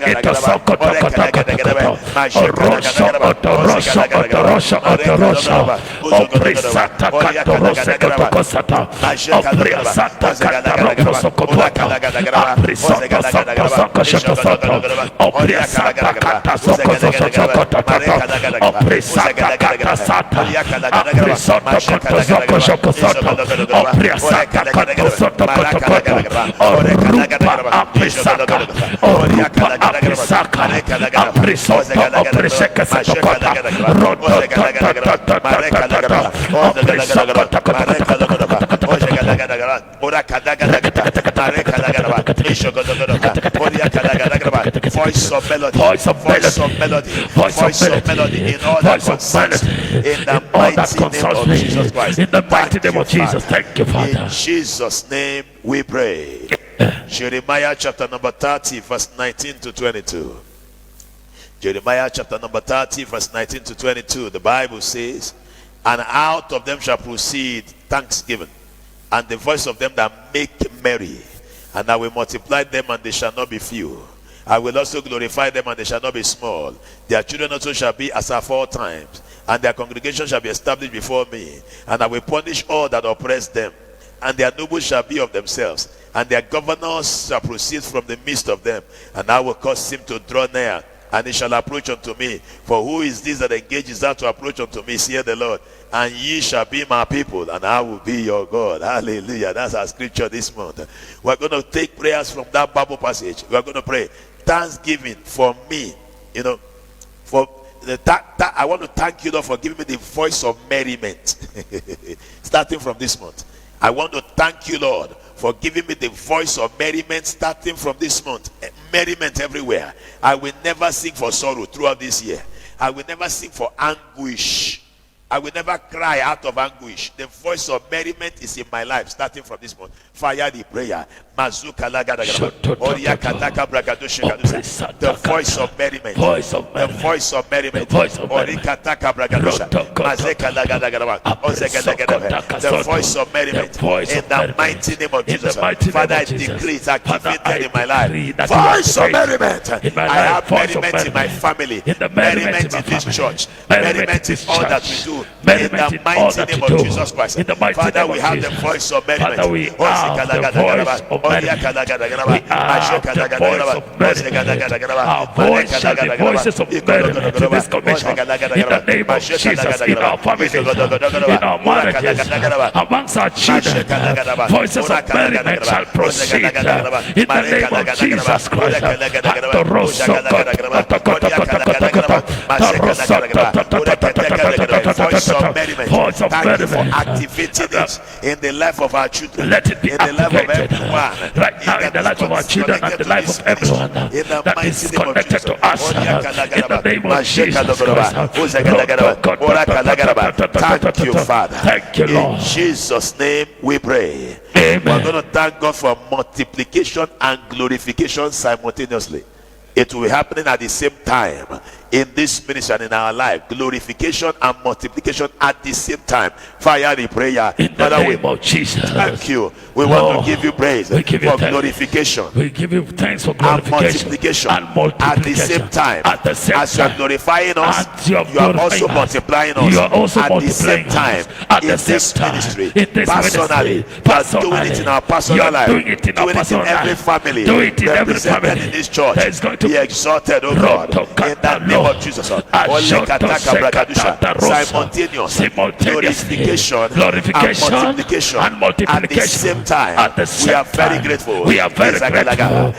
Ito soko toko toko toko. Orosho otorosho otorosho otorosho. Oprisata katorose kotokosata. Oprisata kataroko sokototo. Aprisoko soko soko shokosoto. Oprisata kata soko soko sokototo. Oprisata kata sata. Aprisoto koto soko shokosoto. Oprisata kato soto kotokoto. Orupa aprisaka. Orupa aprisaka. Aprisoto opriseka sokota. Roto tata. Oprisoko Voice of melody. Voice of Voice of melody. melody. Voice of melody. In all that Voice of concerns melody. in the all that mighty name concerns of me. Jesus Christ. In the mighty Thank name you, of Jesus. Father. Thank you, Father. In Jesus' name we pray. Jeremiah chapter number 30, verse 19 to 22. Jeremiah chapter number 30, verse 19 to 22. The Bible says, and out of them shall proceed thanksgiving, and the voice of them that make merry. And I will multiply them, and they shall not be few. I will also glorify them, and they shall not be small. Their children also shall be as aforetimes, and their congregation shall be established before me. And I will punish all that oppress them, and their nobles shall be of themselves, and their governors shall proceed from the midst of them. And I will cause him to draw near, and he shall approach unto me. For who is this that engages out to approach unto me, saith the Lord? And ye shall be my people, and I will be your God. Hallelujah. That's our scripture this month. We're going to take prayers from that Bible passage. We're going to pray thanksgiving for me. You know, for the I want to thank you, Lord, for giving me the voice of merriment. Starting from this month, I want to thank you, Lord, for giving me the voice of merriment starting from this month. Merriment everywhere. I will never sing for sorrow throughout this year. I will never sing for anguish. I will never cry out of anguish. The voice of merriment is in my life starting from this month. Fire the prayer. The voice of merriment. Voice of The merriment. voice of merriment. The voice of merriment. The voice of merriment. In the mighty name of Jesus. Father, I decree it activated in my life. Voice of merriment. I have merriment in my family. Merriment in this church. Merriment in all that we do. In the mighty name of Jesus Christ. Father, we have the voice of merriment. Father, we have the voice of merriment. We have the voice of merriment. Our voice shall be voices of merriment in this commission. In the name of Jesus, in our families, in our marriages, amongst our children, voices of merriment shall proceed. In the name of Jesus Christ. Voice of merriment. Voice of Thank you for merriment. activating it in the life of our children. Let it be in the life of activated everyone. right now in the life of our children and the life of everyone that is connected to us. In the name of Jesus Christ. Thank you, Father. Thank you, Lord. In Jesus' name we pray. Amen. We're going to thank God for multiplication and glorification simultaneously. It will be happening at the same time in this ministry and in our life. Glorification and multiplication at the same time. Fire the prayer. In the Father, name of Jesus. thank you. We Lord, want to give you praise we give you for thanks. glorification We give you thanks for and glorification multiplication and multiplication at the same time. At the same As you are time. glorifying us, As you are you are also glorifying us. multiplying us You are also at the same multiplying time. us. At In the same this time. ministry, In this personally, ministry. you are doing it in our You personal are life, doing it in our personal every life. family, Do it in every represented family. in this church. That is going to Be exalted, oh God, in the name of Jesus. Simultaneous glorification and multiplication at the same time. At the same We are very time. grateful. We are very grateful.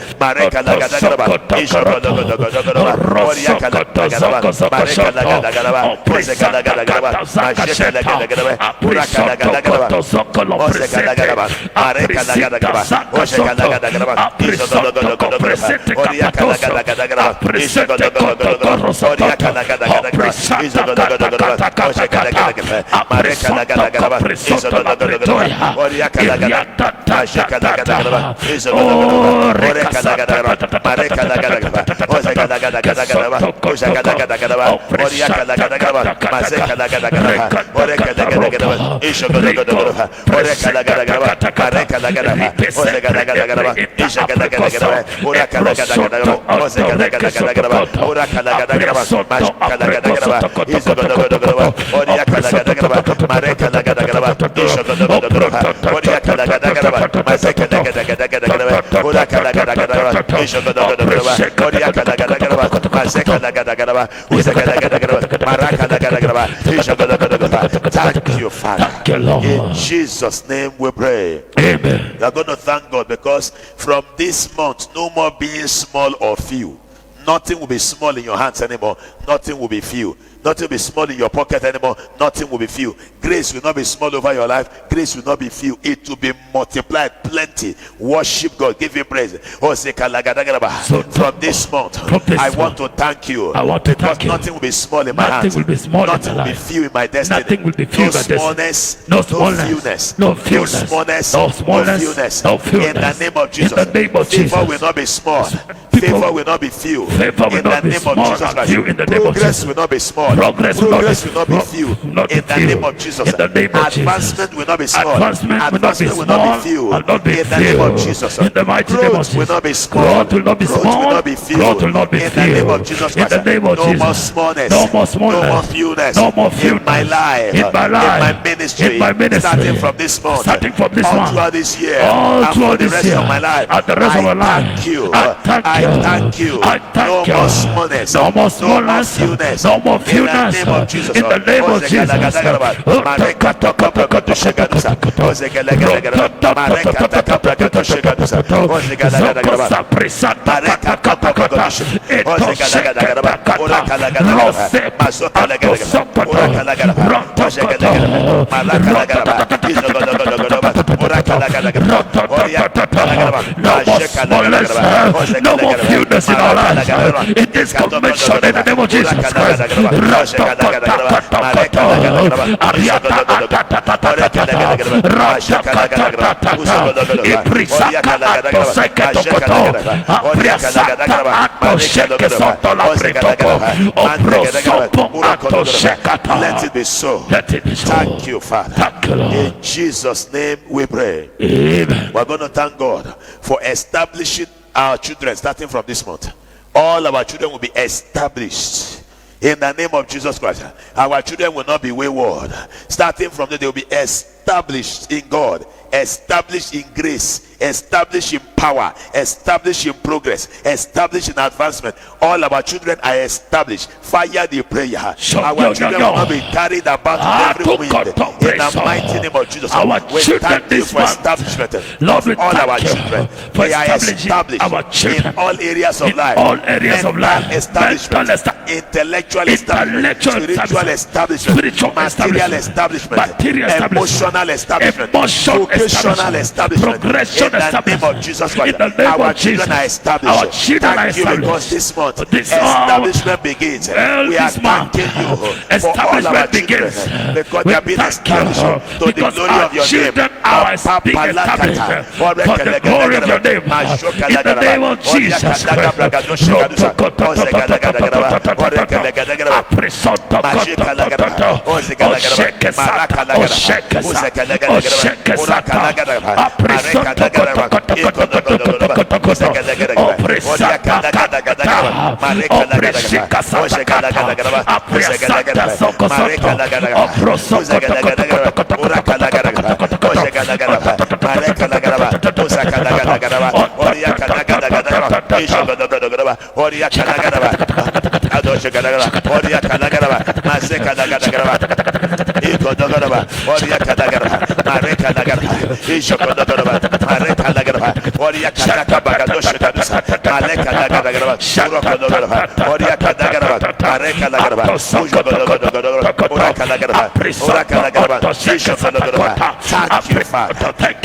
Thank you, Father. Thank you, Lord. In Jesus' name we pray. Amen. We are going to thank God because from this month, no more being small or few. Nothing will be small in your hands anymore. Nothing will be few. Nothing will be small in your pocket anymore. Nothing will be few. Grace will not be small over your life. Grace will not be few. It will be multiplied plenty. Worship God. Give him praise. So from this month, I want to thank you. I want to thank you. Nothing will be small in my hands. Nothing will be small Nothing in my will be life. few in my destiny. Nothing will be few no in my destiny. smallness. No No smallness. fewness. No fewness. No smallness. No smallness. No fewness. No fewness. In the name of Jesus. In the name of Favor Jesus. will not be small. People- Favor will not be few. Favor will In the not be name of small Jesus and Christ. few in the name of Progress Jesus. will not be small. Progress will not be- will not be few. not be In the few. name of Jesus. In the name of Jesus. Advancement will not be small. Advancement will not be Advancement will not small be few. and not be In the name of few. Jesus. In the mighty name of Growth will Jesus. not be small. Growth will not be Growth small. will not be few. Growth will not be In the name few. of Jesus In the Christ. name of No Jesus. more smallness. No more smallness. No more fewness. No more In fewness. my life. In my life. In my ministry. In my ministry. Starting from this month. Starting from this all month. throughout this year. All and throughout for the this rest year. of my life. And the rest of my life. Thank you. I thank I you. thank you. I thank No you. more smallness. No more smallness. No more fewness. No more fewness. In the name of Jesus. In the name of No more fewness in our lives. In this convention, in the name of Jesus Christ. Let it be so. Let it be so. Thank you, Father. Thank you, Lord. In Jesus' name we pray. Amen. We're going to thank God for establishing our children starting from this month. All our children will be established in the name of Jesus Christ. Our children will not be wayward. Starting from there, they will be established in God, established in grace, established in power, established in progress, established in advancement. All our children are established. Fire the prayer. Our children will not be carried about with every wind. In the mighty name of Jesus, Our we children thank you this for month. establishment Lord, we of all thank our you children. for They are establishing established our children in all areas of in life. all areas of life. Mental establishment, Mental intellectual establishment, intellectual spiritual establishment, spiritual material establishment, establishment, material emotional establishment, emotional vocational establishment. progression In the name establishment. of Jesus Christ, In the name our of children Jesus. are established. Our children Thank are you established. because this month This establishment begins. well, We are this month, thanking you for all our establishment children begins. because We they have been thank you established to the because glory our of your name. children are being established for the glory of your name. In the name of Jesus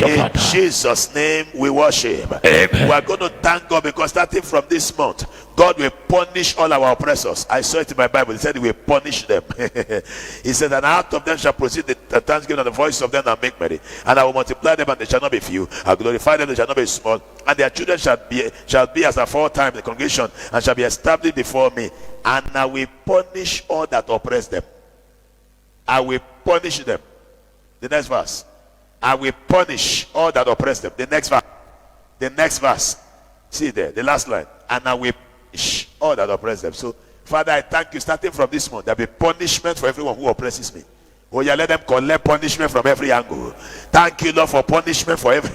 In Jesus' name we worship. We are going to thank God because starting from this month, God will punish all our oppressors. I saw it in my Bible. He said he will punish them. He said, and out of them shall proceed the thanksgiving and the voice of them that make merry. And I will multiply them, and they shall not be few. I will glorify them, they shall not be small. And their children shall be as aforetime in the congregation, and shall be established before me. And I will punish all that oppress them. I will punish them. The next verse. I will punish all that oppress them. The next verse. The next verse. See there, the last line. And I will punish all that oppress them. So, Father, I thank you. Starting from this month, there will be punishment for everyone who oppresses me. Oh, yeah, let them collect punishment from every angle. Thank you, Lord, for punishment for every.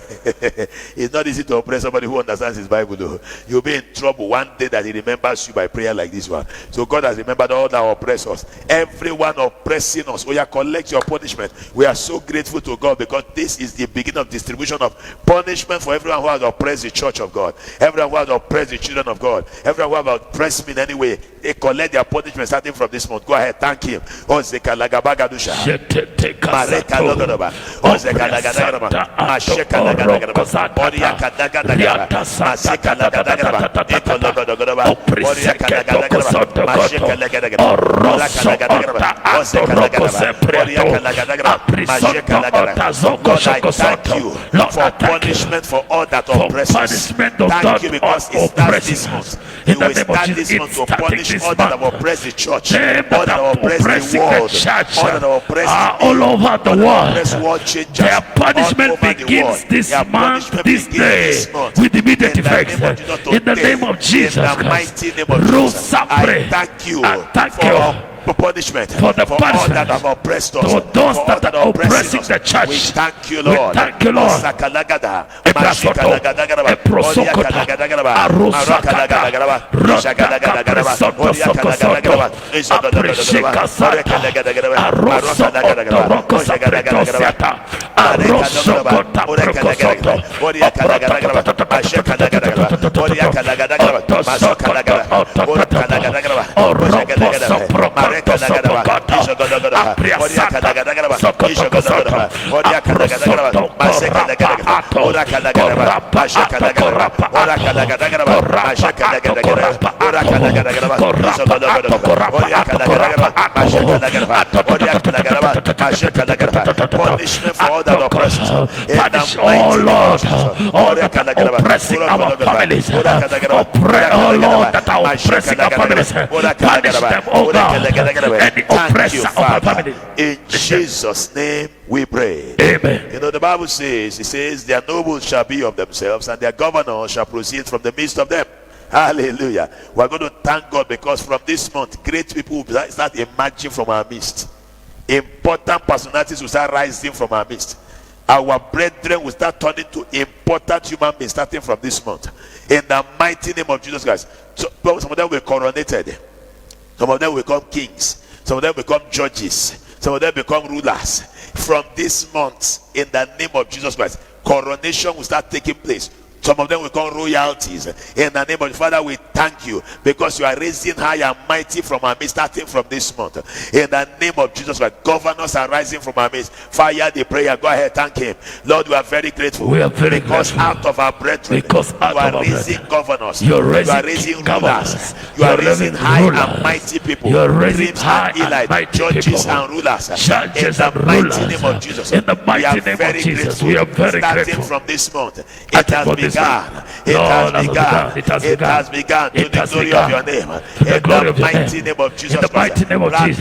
It's not easy to oppress somebody who understands his Bible, though. You'll be in trouble one day that he remembers you by prayer like this one. So God has remembered all that oppress us. Everyone oppressing us. Oh, yeah, collect your punishment. We are so grateful to God because this is the beginning of distribution of punishment for everyone who has oppressed the church of God. Everyone who has oppressed the children of God. Everyone who has oppressed me in any way. They collect their punishment starting from this month. Go ahead, thank him. Oh, Zekalagabagadusha. Mareka logodoba, Ozeka lagadagadaba, Masheka lagadagadaba, Oriaka lagadagadaba, Maseka lagadagadaba, Eko logodogodoba, Oriaka lagadagadaba, Masheka lagadagadaba, Oraka lagadagadaba, Ozeka lagadagadaba, Oriaka lagadagadaba, Masheka lagadagadaba. God, I thank you for punishment for all that oppress us. Thank you because it starts this month. You will start this month to punish all that have oppressed the church, all that have oppressed the world, all that have oppressed all over the world. Their punishment begins this month, this day, with immediate effect. In the name of Jesus Christ, I thank you for punishment for the punishment all that have oppressed us, for those that are oppressing the church. We thank you, Lord. We thank you, Lord. Punishment for all that oppresses. Punish, oh Lord, all that are oppressing our families. Oh Lord, that are oppressing our families. Punish them, oh God. Any oppressor of our family. In Jesus' name we pray. Amen. You know, the Bible says, it says, their nobles shall be of themselves, and their governors shall proceed from the midst of them. Hallelujah. We're going to thank God because from this month, great people will start emerging from our midst. Important personalities will start rising from our midst. Our brethren will start turning to important human beings starting from this month. In the mighty name of Jesus Christ. So, some of them will be coronated. Some of them will become kings. Some of them become judges. Some of them become rulers. From this month, in the name of Jesus Christ, coronation will start taking place. Some of them will become royalties. In the name of the Father, we thank you because you are raising high and mighty from our midst, starting from this month. In the name of Jesus Christ, governors are rising from our midst. Fire the prayer. Go ahead, thank him. Lord, we are very grateful. We are very because grateful. Out of our brethren, because you are raising governors. You are raising rulers. You are raising high and mighty people. You are raising high and mighty judges and rulers. Judges in the and mighty rulers. name of Jesus. In the mighty name of Jesus, we are very starting grateful. From this month, it has begun. It has begun to the glory of your name. In the mighty name of Jesus. In the mighty name of Jesus.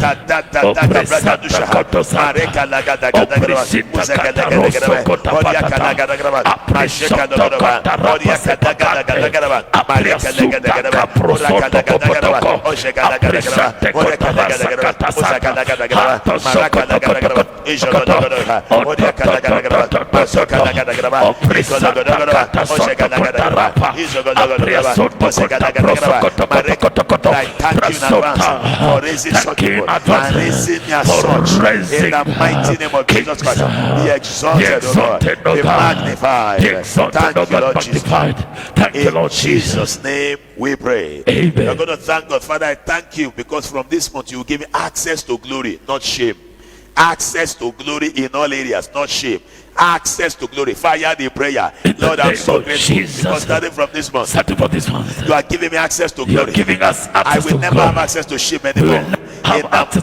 in the mighty name of Jesus Christ. Be exalted, O God. Be magnified. Thank you, Lord Jesus. Thank you, Lord Jesus. In Jesus' name we pray. Amen. We're going to thank God. Father, I thank you because from this month you will give me access to glory, not shame. Access to glory in all areas, not shame. Access to glory. Fire the prayer. Lord, I'm so grateful because starting from this month, you are giving me access to glory. You are giving us access. I will never have access to shame anymore. In the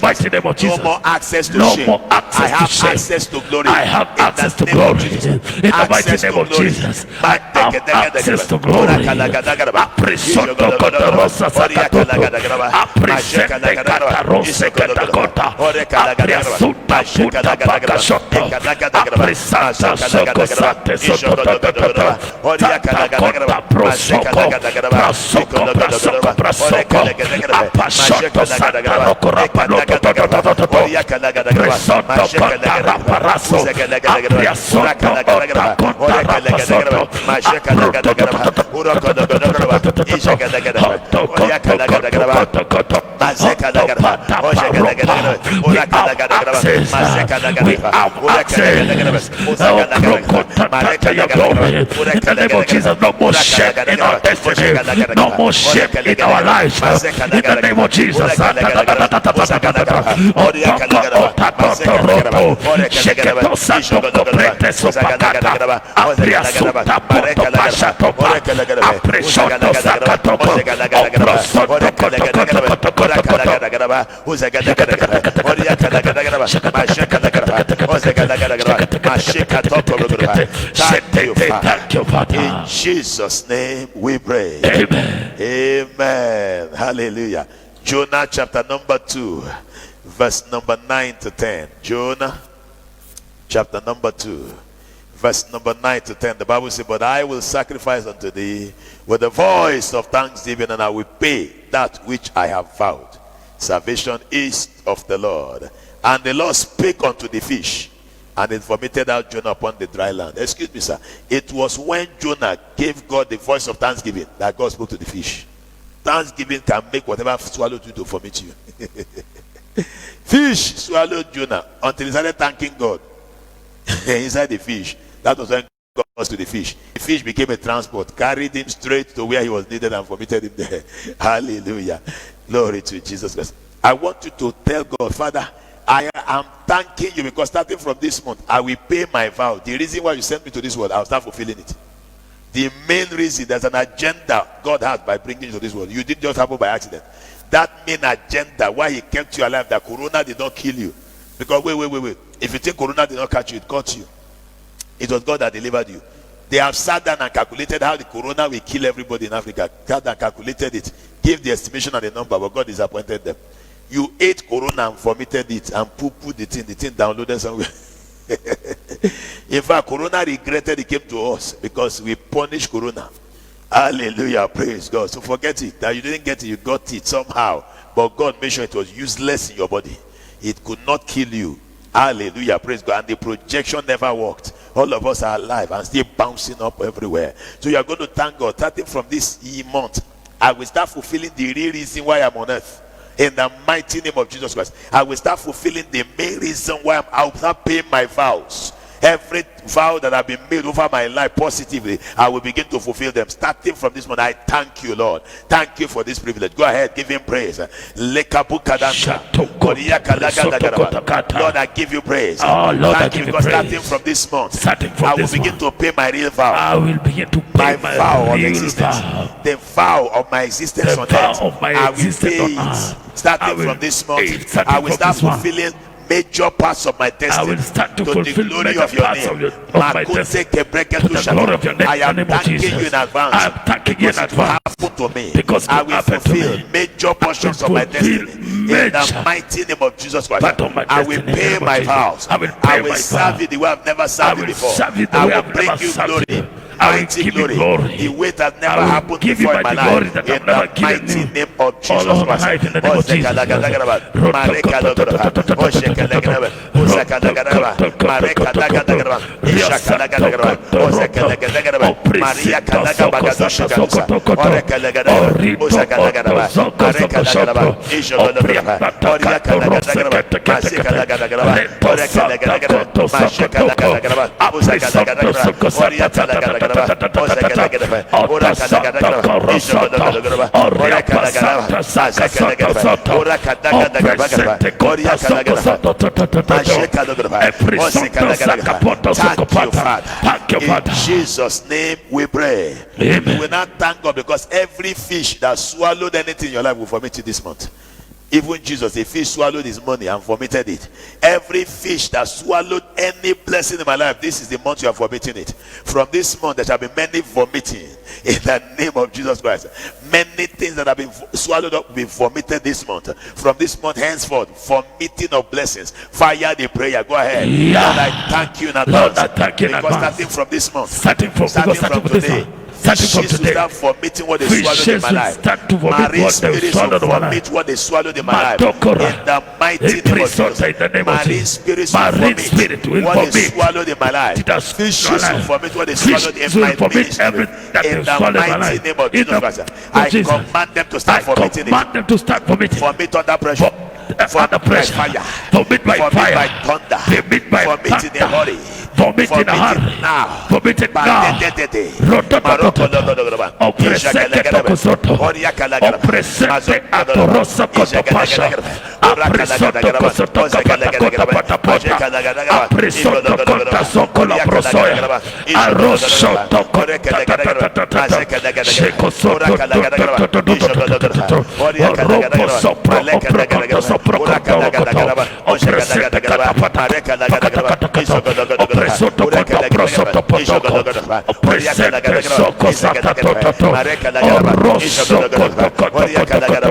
mighty name of Jesus. No more access to shame. I have access to glory. I have access to glory. In the mighty name of Jesus. I have access to glory. No more shame in our destiny. No more shame in our lives. In the name of Jesus. In Jesus' name we pray. Amen. Amen. Hallelujah. Jonah chapter number 2, verse number 9 to 10. Jonah chapter number 2, verse number 9 to 10. The Bible says, but I will sacrifice unto thee with the voice of thanksgiving, and I will pay that which I have vowed. Salvation is of the Lord. And the Lord spake unto the fish, and it vomited out Jonah upon the dry land. Excuse me, sir. It was when Jonah gave God the voice of thanksgiving that God spoke to the fish. Thanksgiving can make whatever swallowed you to vomit you. Fish swallowed Jonah until he started thanking God inside the fish. That was when God was to the fish. The fish became a transport, carried him straight to where he was needed and vomited him there. Hallelujah. Glory to Jesus Christ. I want you to tell God, Father, I am thanking you because starting from this month, I will pay my vow. The reason why you sent me to this world, I'll start fulfilling it. The main reason, there's an agenda God has by bringing you to this world. You didn't just happen by accident. That main agenda, why he kept you alive, that corona did not kill you. Because wait. If you think corona did not catch you, it caught you. It was God that delivered you. They have sat down and calculated how the corona will kill everybody in Africa. Sat and calculated it. Gave the estimation and the number, but God disappointed them. You ate corona and vomited it and poo-pooed the thing downloaded somewhere. In fact, corona regretted it came to us because we punished corona. Hallelujah, praise God. So forget it. That you didn't get it, you got it somehow. But God made sure it was useless in your body. It could not kill you. Hallelujah, praise God. And the projection never worked. All of us are alive and still bouncing up everywhere. So you are going to thank God. Starting from this month, I will start fulfilling the real reason why I'm on earth. In the mighty name of Jesus Christ, I will start fulfilling the main reason why I will start paying my vows. Every vow that have been made over my life positively, I will begin to fulfill them. Starting from this moment, I thank you, Lord. Thank you for this privilege. Go ahead, give him praise. Lord, I give you praise. Oh, Lord, thank I you give you because praise. starting from this month, I will begin to pay my real vow. I will begin to pay my vow of real existence. vow. The vow of my existence The on vow earth. of my I will existence pay on it. earth. Starting from this month, starting I will from start this month. fulfilling major parts of my destiny. I will start to the fulfill glory major of your parts name. of my destiny. To the glory of your name. I am in the name of thanking Jesus. you in advance. I am thanking you in Because it will advance. happen to me. Because it I will will happen to fulfill me. major portions of my destiny. In the mighty name of Jesus Christ. Part of my I will destiny, in the pay name of my Jesus. vows. I will pay my serve vow. you the way I've never served you before. serve you the I way will I've bring never you served glory. you. mighty glory. The way that never happened before in my life. In the mighty name of Jesus Christ. In Jesus' name we pray. Amen. We will not thank God because every fish that swallowed anything in your life will vomit it this month. Even Jesus, a fish swallowed his money and vomited it. Every fish that swallowed any blessing in my life, this is the month you are vomiting it. From this month, there shall be many vomiting in the name of Jesus Christ. Many things that have been swallowed up will be vomited this month. From this month henceforth, vomiting of blessings. Fire the prayer. Go ahead. Yeah. Lord, I thank you in advance. Lord, I thank you in because advance. starting from this month, Starting from today, start vomiting what they swallowed in my life. Start to vomit Marine what they spirits swallowed will in my life. vomit what they swallowed in my life. Matokora. In the mighty name of Jesus. In the name of Marine Jesus. spirits will Marine vomit spirit will what they vomit. swallowed in my life. It has Fishes swallowed. will vomit what they Fish swallowed in will my vomit ministry. everything that In they the swallowed in my mighty life. name of In Jesus the Christ, name of I Jesus. command them to start I vomiting command it. them to start vomiting. Vomit under pressure. Under pressure. Fire. Vomit by Vomit fire. by thunder. Vomit by Vomit in a thunder. hurry. Vomit in a hurry. now. Vomit it now. Opresente tokosoto. Opresente atorosa kotopasha. Apresoto kosoto kapata pata pata. Apresoto kota soko la prosoya. Arosoto kota tata. Sheko soto toto. Oropo sopro oprokoto sopro koto. Opresente katapata. Opresoto kota prosoto potoko. Opresente soko sata toto. Oroso koto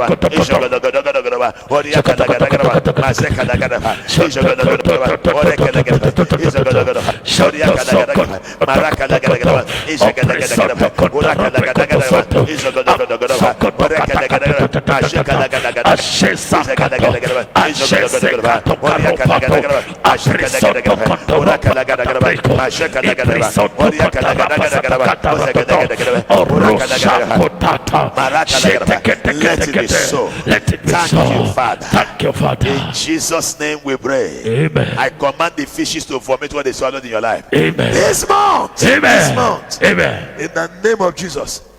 Let it be so. Let it be Thank so. you, Father. Thank you, Father. In Jesus' name we pray. Amen. I command the fishes to vomit what they swallowed in your life. Amen. This month. Amen. This month. Amen. In the name of Jesus.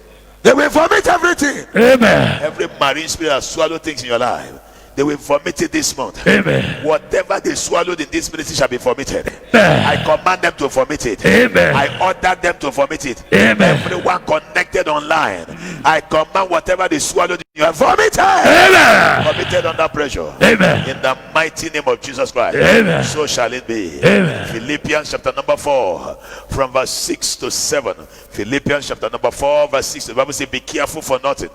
They will vomit everything. Amen. Every marine spirit that swallowed things in your life, they will vomit it this month. Amen. Whatever they swallowed in this ministry shall be vomited. Amen. I command them to vomit it. Amen. I order them to vomit it. Amen. Everyone connected online, I command whatever they swallowed in your vomited. Amen. Vomited under pressure. Amen. In the mighty name of Jesus Christ. Amen. So shall it be. Amen. Philippians chapter number 4 from verse 6 to 7. Philippians chapter number 4 verse 6. The Bible says, be careful for nothing,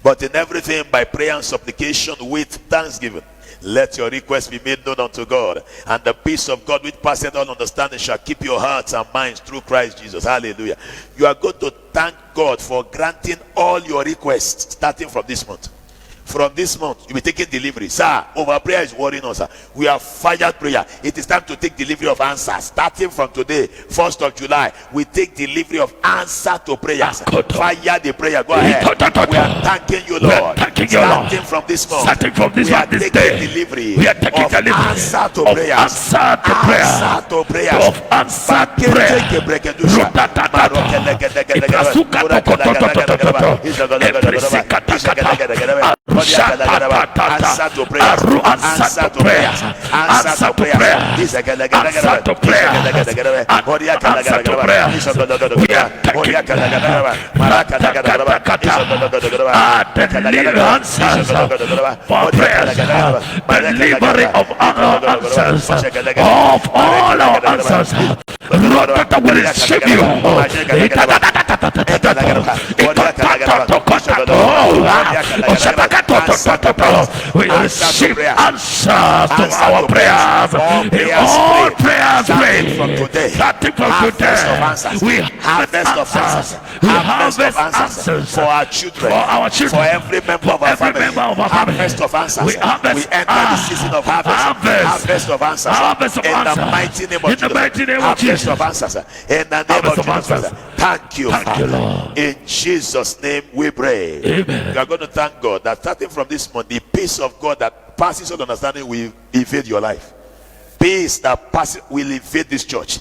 but in everything by prayer and supplication with thanksgiving, let your requests be made known unto God, and the peace of God which passeth all understanding shall keep your hearts and minds through Christ Jesus. Hallelujah. You are going to thank God for granting all your requests starting from this month. From this month, you'll be taking delivery. Sir, over prayer is worrying us. Sir. We have fired prayer. It is time to take delivery of answers. Starting from today, 1st of July, we take delivery of answer to prayers. Fire the prayer. Go ahead. We are thanking you, Lord. Starting from this month, Starting from this we are month, this taking day, delivery we are taking of delivery answer to of prayers. answer to prayer. Answer to prayers. Of answer to prayer. Answer to prayer. Answer to prayer. Answer to prayer. Answer to prayer. Answer to prayer. We are taking answers for prayers. Delivery of answers of all our answers. Lord, that will receive you. We receive answers to our prayers. All prayers prayed from today. Starting from Harvest of today. answers. We Harvest of answers. We Harvest of harvest answers answers for our children. for our children. For every member of our Every family. member of our family. Harvest of answers. We harvest. We enter the season of harvest. Harvest of answers. Harvest of in answers. the mighty name of In the Jesus. mighty name of Harvest Jesus. of answers. In the name Harvest of of Jesus. answers. Thank you, Thank Father. you, Lord. In Jesus' name we pray. Amen. We are going to thank God that starting from this month, the peace of God that passes all understanding will invade your life. Peace that passes will invade this church.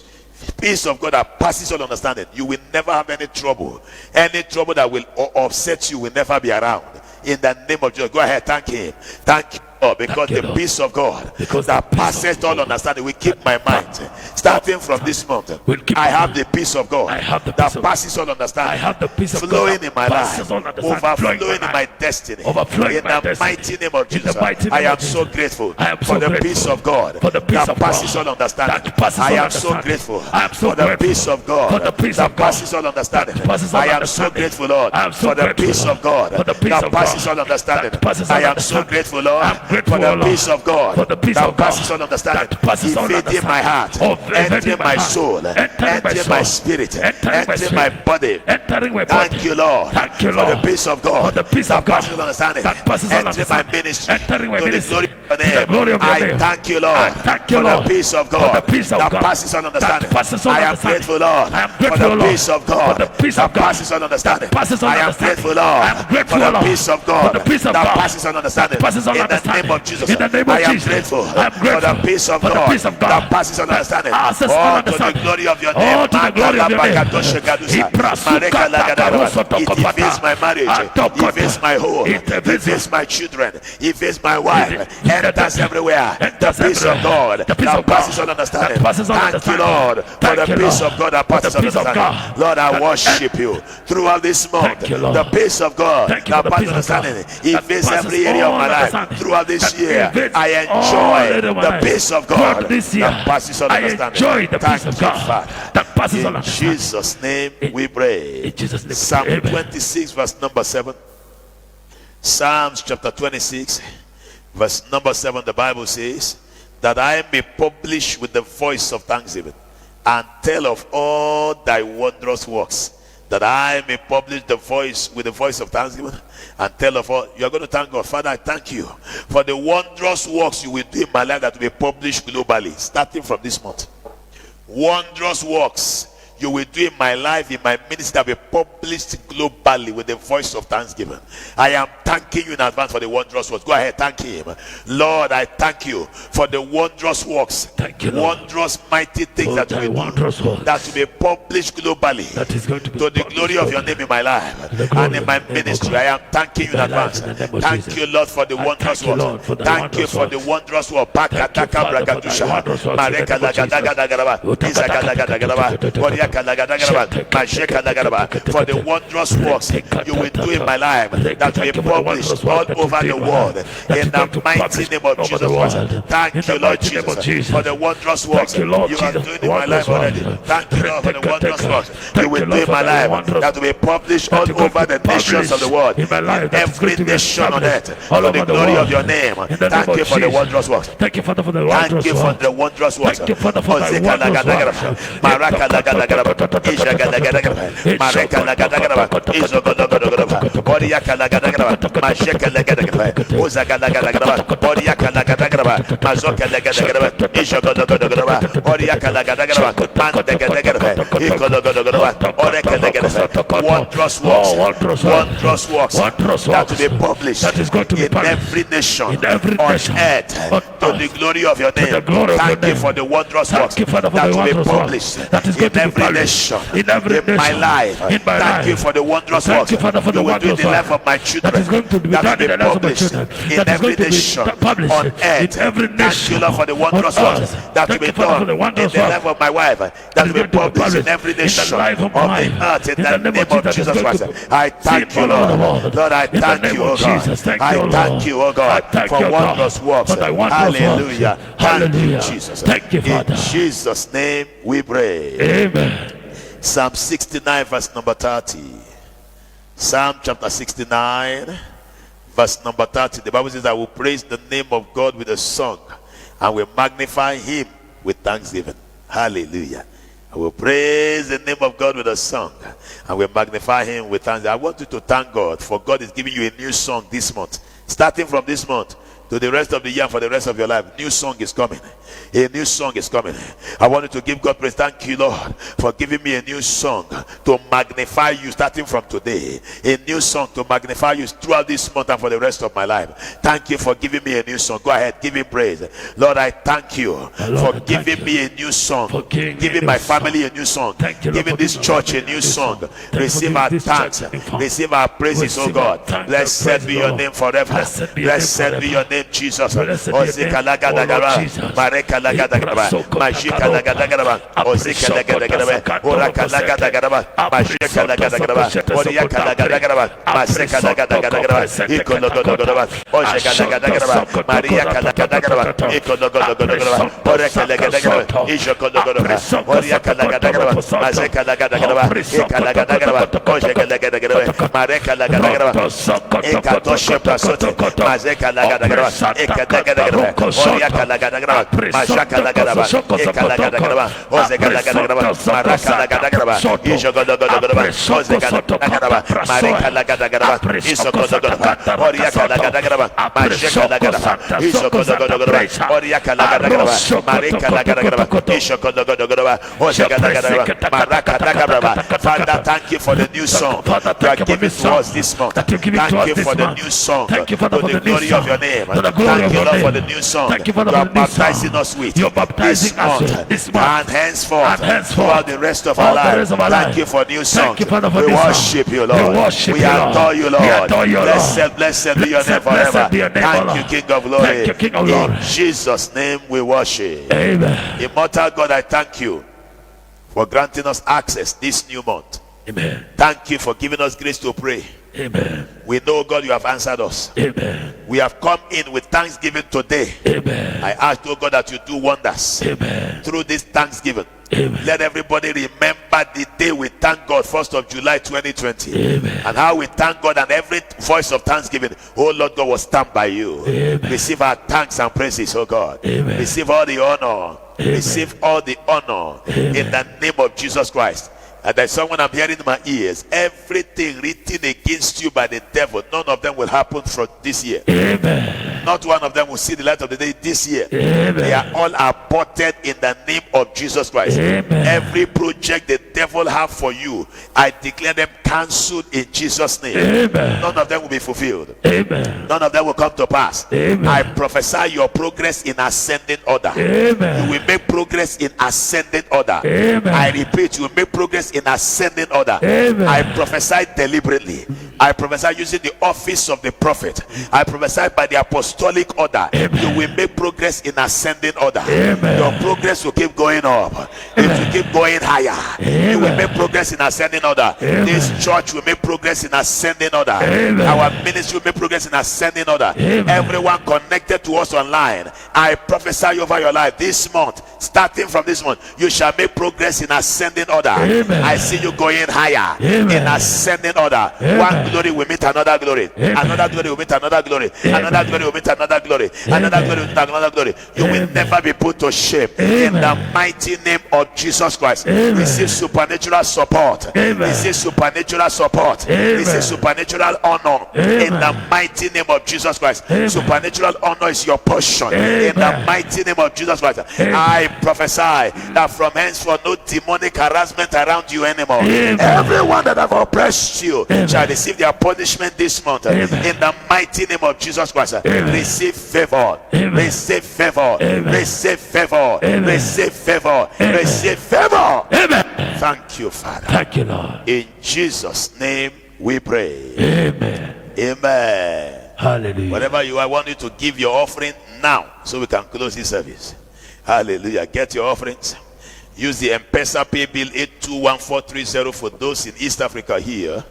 Peace of God that passes all understanding. You will never have any trouble. Any trouble that will upset you will never be around. In the name of Jesus. Go ahead, thank him. Thank you, Lord, because you, the Lord. peace of God Because that the peace passes of all God understanding will keep my mind. Starting from this month, will keep I my have mind. the peace of God I have the that peace of passes all understanding. I have the peace of God flowing that in my passes life, all understanding. overflowing Flowing in in my my life. destiny. Overflowing In in my the destiny. mighty name of In the Jesus, mighty name I am of so Jesus. grateful I am for so the grateful peace of God for the peace that of passes God all understanding. that passes I all am so understanding. grateful I am so for the grateful peace of God for the peace that of God passes all understanding. that passes all I am so understanding. grateful, Lord, I am so for the grateful, peace of God for the peace that of passes God all understanding. that passes all I am so understanding. grateful, Lord, I am grateful, for the Lord, peace of God for the peace that of God passes all understanding. that passes all Invading my heart, understanding. entering my soul, entering my spirit, entering my body. Entering my body. Thank you, Lord, Thank you, for the Lord, peace of God for the peace that of God passes all understanding. that passes all Entering my understanding. ministry, Entering my to the ministry, glory of your to the name. glory of your I name. thank you, Lord, I thank you, for Lord, the peace of for God the peace of that God passes all understanding. that passes all I am understanding. grateful, Lord, I am for grateful, the Lord, peace of for God the peace that of God passes all understanding. that passes all I am understanding. grateful, Lord, I am grateful, for the Lord, peace of for God the peace of that God passes all understanding. that passes all In the understanding. name of Jesus, In the name of I am Jesus. grateful I am for grateful the peace of for the God peace of God that passes all understanding. passes all Oh, to the understanding. glory of your Oh, name. to the glory of your name. It invades my marriage, it invades my home, it invades my children, it invades my wife, enters everywhere. The peace of God that passes all understanding. Thank you, Lord, for the peace of God that passes all understanding. Lord, I worship you throughout this month. The peace of God that passes all understanding invades every area of my life. Throughout this year, I enjoy the peace of God that passes all understanding. Thank you, Father. In Jesus' name we pray. In Jesus' name. Psalm Amen. 26 verse number 7. Psalms chapter 26 verse number 7, the Bible says that I may publish with the voice of thanksgiving and tell of all thy wondrous works. That I may publish the voice with the voice of thanksgiving and tell of all. You are going to thank God. Father, I thank you for the wondrous works you will do in my life that will be published globally starting from this month. Wondrous works you will do in my life, in my ministry, that will be published globally with the voice of thanksgiving. I am thanking you in advance for the wondrous works. Go ahead, thank him. Lord, I thank you for the wondrous works. Thank you, Lord. Wondrous mighty things that thy will wondrous works that will be published globally that is going to be to the published glory of your globally. name in my life The glory and in of my your name, O ministry. God. I am thanking you in My life advance. in the name of Thank Jesus. you, Lord, for the I wondrous thank you, works. Lord, for the Thank you wondrous for the works. wondrous work. Thank you, Father, for thy wondrous works in the name of for the wondrous works you will do in my life that will be published all over the world in the mighty name of Jesus Christ. Thank you, Lord Jesus, for the wondrous works you are doing in my life already. Thank you, Lord, for the wondrous works you will do in my life that will be published all over the nations of the world, in every nation on earth, to the glory of your name. Thank you for the wondrous works. Thank you, Father, for the wondrous Thank you for the wondrous works. Thank you, Father, for thy wondrous Wondrous works that will be published in every nation on earth to the glory of your name. Thank you for the wondrous works that will be published in every nation in my life. Thank you for the wondrous works you will do in the life of my children that will be published in every nation on earth. Thank you, Lord, for the wondrous works that will be done in the life of my wife that will be published in every nation of the earth in the name of Jesus Christ. I thank you, Lord. Lord, I thank you, oh God. I thank you, oh God, for wondrous works. Hallelujah. Hallelujah. Jesus. Thank you, Father. In Jesus' name we pray. Amen. Psalm 69 verse number 30. Psalm chapter 69 verse number 30. The Bible says, I will praise the name of God with a song and will magnify him with thanksgiving. Hallelujah. I will praise the name of God with a song, and we magnify him with thanks. I want you to thank God, for God is giving you a new song this month. Starting from this month to the rest of the year, for the rest of your life, new song is coming. A new song is coming. I want you to give God praise. Thank you, Lord, for giving me a new song to magnify you starting from today. A new song to magnify you throughout this month and for the rest of my life. Thank you for giving me a new song. Go ahead, give him praise. Lord, I thank you for giving me a new song, giving my family a new song, giving this church a new song. Receive our thanks, receive our praises, oh God. Blessed be your name forever. Blessed be your name, Jesus. Father, thank you for the new song you are giving to us this month. Thank you for the new song to the glory of your name. Thank you, Lord, for the new song you are baptizing us with this month and henceforth throughout the rest of our life. Thank you for new song. We worship you, Lord. We adore you, Lord. Blessed be your name forever. Thank you, King of glory. In Jesus' name we worship. Amen. Immortal God, I thank you for granting us access this new month. Amen. Thank you for giving us grace to pray. Amen. We know, God, you have answered us. Amen. We have come in with thanksgiving today. Amen. I ask, oh God, that you do wonders. Amen. Through this thanksgiving. Amen. Let everybody remember the day we thank God, 1st of July 2020. Amen. And how we thank God, and every voice of thanksgiving, oh Lord God, was stamped by you. Amen. Receive our thanks and praises, oh God. Amen. Receive all the honor. Amen. Receive all the honor. Amen. In the name of Jesus Christ. And there's someone I'm hearing in my ears. Everything written against you by the devil, none of them will happen from this year. Amen. Not one of them will see the light of the day this year. Amen. They are all aborted in the name of Jesus Christ. Amen. Every project the devil have for you, I declare them cancelled in Jesus' name. Amen. None of them will be fulfilled. Amen. None of them will come to pass. Amen. I prophesy your progress in ascending order. Amen. You will make progress in ascending order. Amen. I repeat, you will make progress in ascending order. Amen. I prophesy deliberately. I prophesy using the office of the prophet. I prophesy by the apostolic order. Amen. You will make progress in ascending order. Amen. Your progress will keep going up. It will keep going higher. You will make progress in ascending order. Amen. This church will make progress in ascending order. Amen. Our ministry will make progress in ascending order. Amen. Everyone connected to us online, I prophesy over your life this month. Starting from this month, you shall make progress in ascending order. Amen. I see you going higher. Amen. In ascending order. Amen. One glory will meet another glory. Amen. Another glory will meet another glory. Amen. Another glory will meet another glory. Amen. Another glory will meet another glory. You will Amen. never be put to shame. Amen. In the mighty name of Jesus Christ. Amen. Receive supernatural support. Amen. Receive supernatural support. Amen. Receive supernatural honor. Amen. In the mighty name of Jesus Christ. Amen. Supernatural honor is your portion. Amen. In the mighty name of Jesus Christ. Amen. I prophesy that from henceforth no demonic harassment around you anymore. Amen. Everyone that have oppressed you Amen. shall receive their punishment this month. Amen. In the mighty name of Jesus Christ. Amen. Receive favor. Amen. Receive favor. Amen. Receive favor. Amen. Receive favor. Amen. Receive favor. Amen. Thank you, Father. Thank you, Lord. In Jesus' name we pray. Amen. Amen. Hallelujah. Whatever you are, I want you to give your offering now so we can close this service. Hallelujah. Get your offerings. Use the M-Pesa pay bill 821430 for those in East Africa here.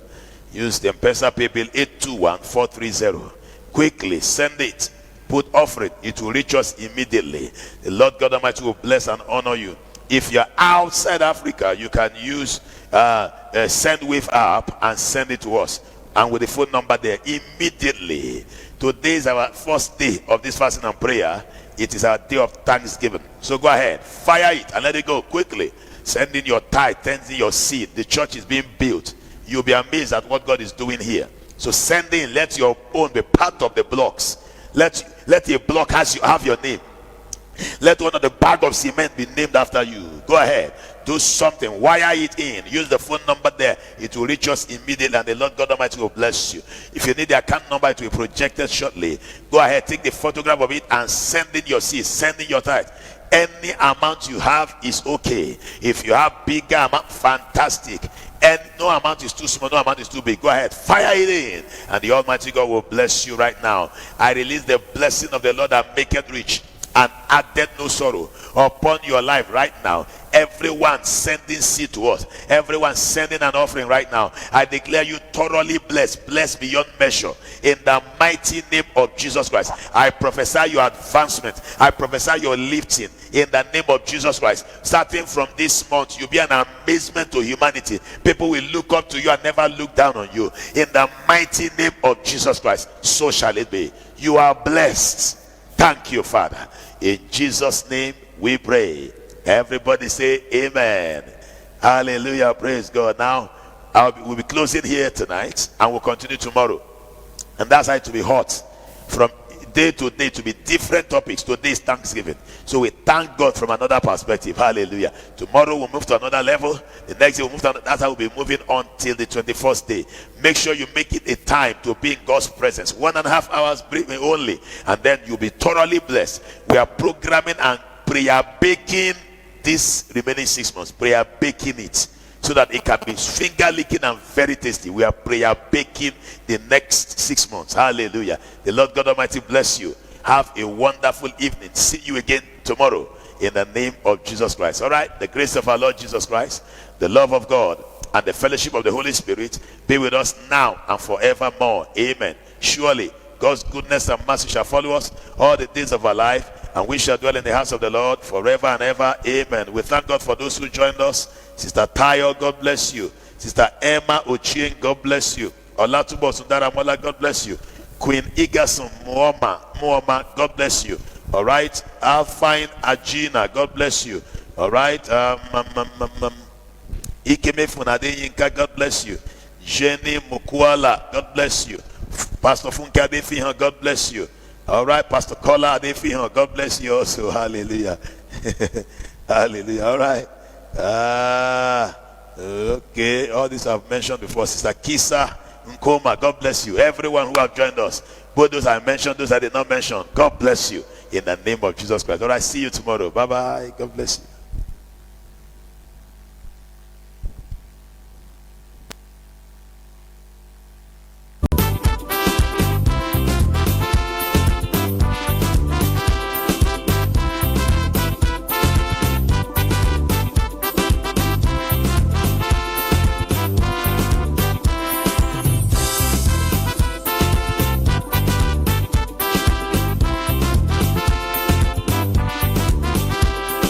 Use the M-Pesa pay bill 821430. Quickly send it. Put offering. It will reach us immediately. The Lord God Almighty will bless and honor you. If you're outside Africa, you can use SendWave app and send it to us. And with the phone number there, immediately. Today is our first day of this fasting and prayer. It is our day of thanksgiving. So go ahead, fire it and let it go quickly. Send in your tithe, send in your seed. The church is being built. You'll be amazed at what God is doing here. So send in, let your own be part of the blocks. Let a block have your name. Let one of the bag of cement be named after you. Go ahead, do something, wire it in, use the phone number there. It will reach us immediately, and the Lord God Almighty will bless you. If you need the account number, it will be projected shortly. Go ahead, take the photograph of it and send in your seed, send in your tithe. Any amount you have is okay. If you have bigger amount, fantastic. And no amount is too small, no amount is too big. Go ahead, fire it in, and the Almighty God will bless you right now. I release the blessing of the Lord that maketh rich and added no sorrow upon your life right now. Everyone sending seed to us, everyone sending an offering right now, I declare you thoroughly blessed, blessed beyond measure, in the mighty name of Jesus Christ. I prophesy your advancement, I prophesy your lifting in the name of Jesus Christ. Starting from this month, you'll be an amazement to humanity. People will look up to you and never look down on you, in the mighty name of Jesus Christ. So shall it be. You are blessed. Thank you, Father. In Jesus' name we pray. Everybody say amen. Hallelujah. Praise God. Now we'll be closing here tonight, and we'll continue tomorrow. And that's how it will be hot. From day to day to be different topics. Today is Thanksgiving. So we thank God from another perspective. Hallelujah. Tomorrow we'll move to another level. The next day we'll move to another. That's how we'll be moving on till the 21st day. Make sure you make it a time to be in God's presence. 1.5 hours briefing only. And then you'll be thoroughly blessed. We are programming and prayer baking this remaining 6 months. Prayer baking it, so that it can be finger licking and very tasty. We are prayer baking the next 6 months. Hallelujah. The Lord God Almighty bless you. Have a wonderful evening. See you again tomorrow in the name of Jesus Christ. All right. The grace of our Lord Jesus Christ, the love of God, and the fellowship of the Holy Spirit be with us now and forevermore. Amen. Surely God's goodness and mercy shall follow us all the days of our life, and we shall dwell in the house of the Lord forever and ever. Amen. We thank God for those who joined us. Sister Tayo, God bless you. Sister Emma Ochieng, God bless you. Olatubo Sundaramola, God bless you. Queen Igason Muoma, God bless you. All right. Alfine Agina, God bless you. All right. Ikeme Funade Yinka, God bless you. Jenny Mukwala, God bless you. Pastor Funke Adefihan, God bless you. All right, Pastor Kola Adefihan, God bless you also. Hallelujah. Hallelujah. All right. Okay, all this I've mentioned before. Sister Kisa Nkoma, God bless you. Everyone who have joined us, both those I mentioned, those I did not mention, God bless you in the name of Jesus Christ. All right, see you tomorrow. Bye bye. God bless you.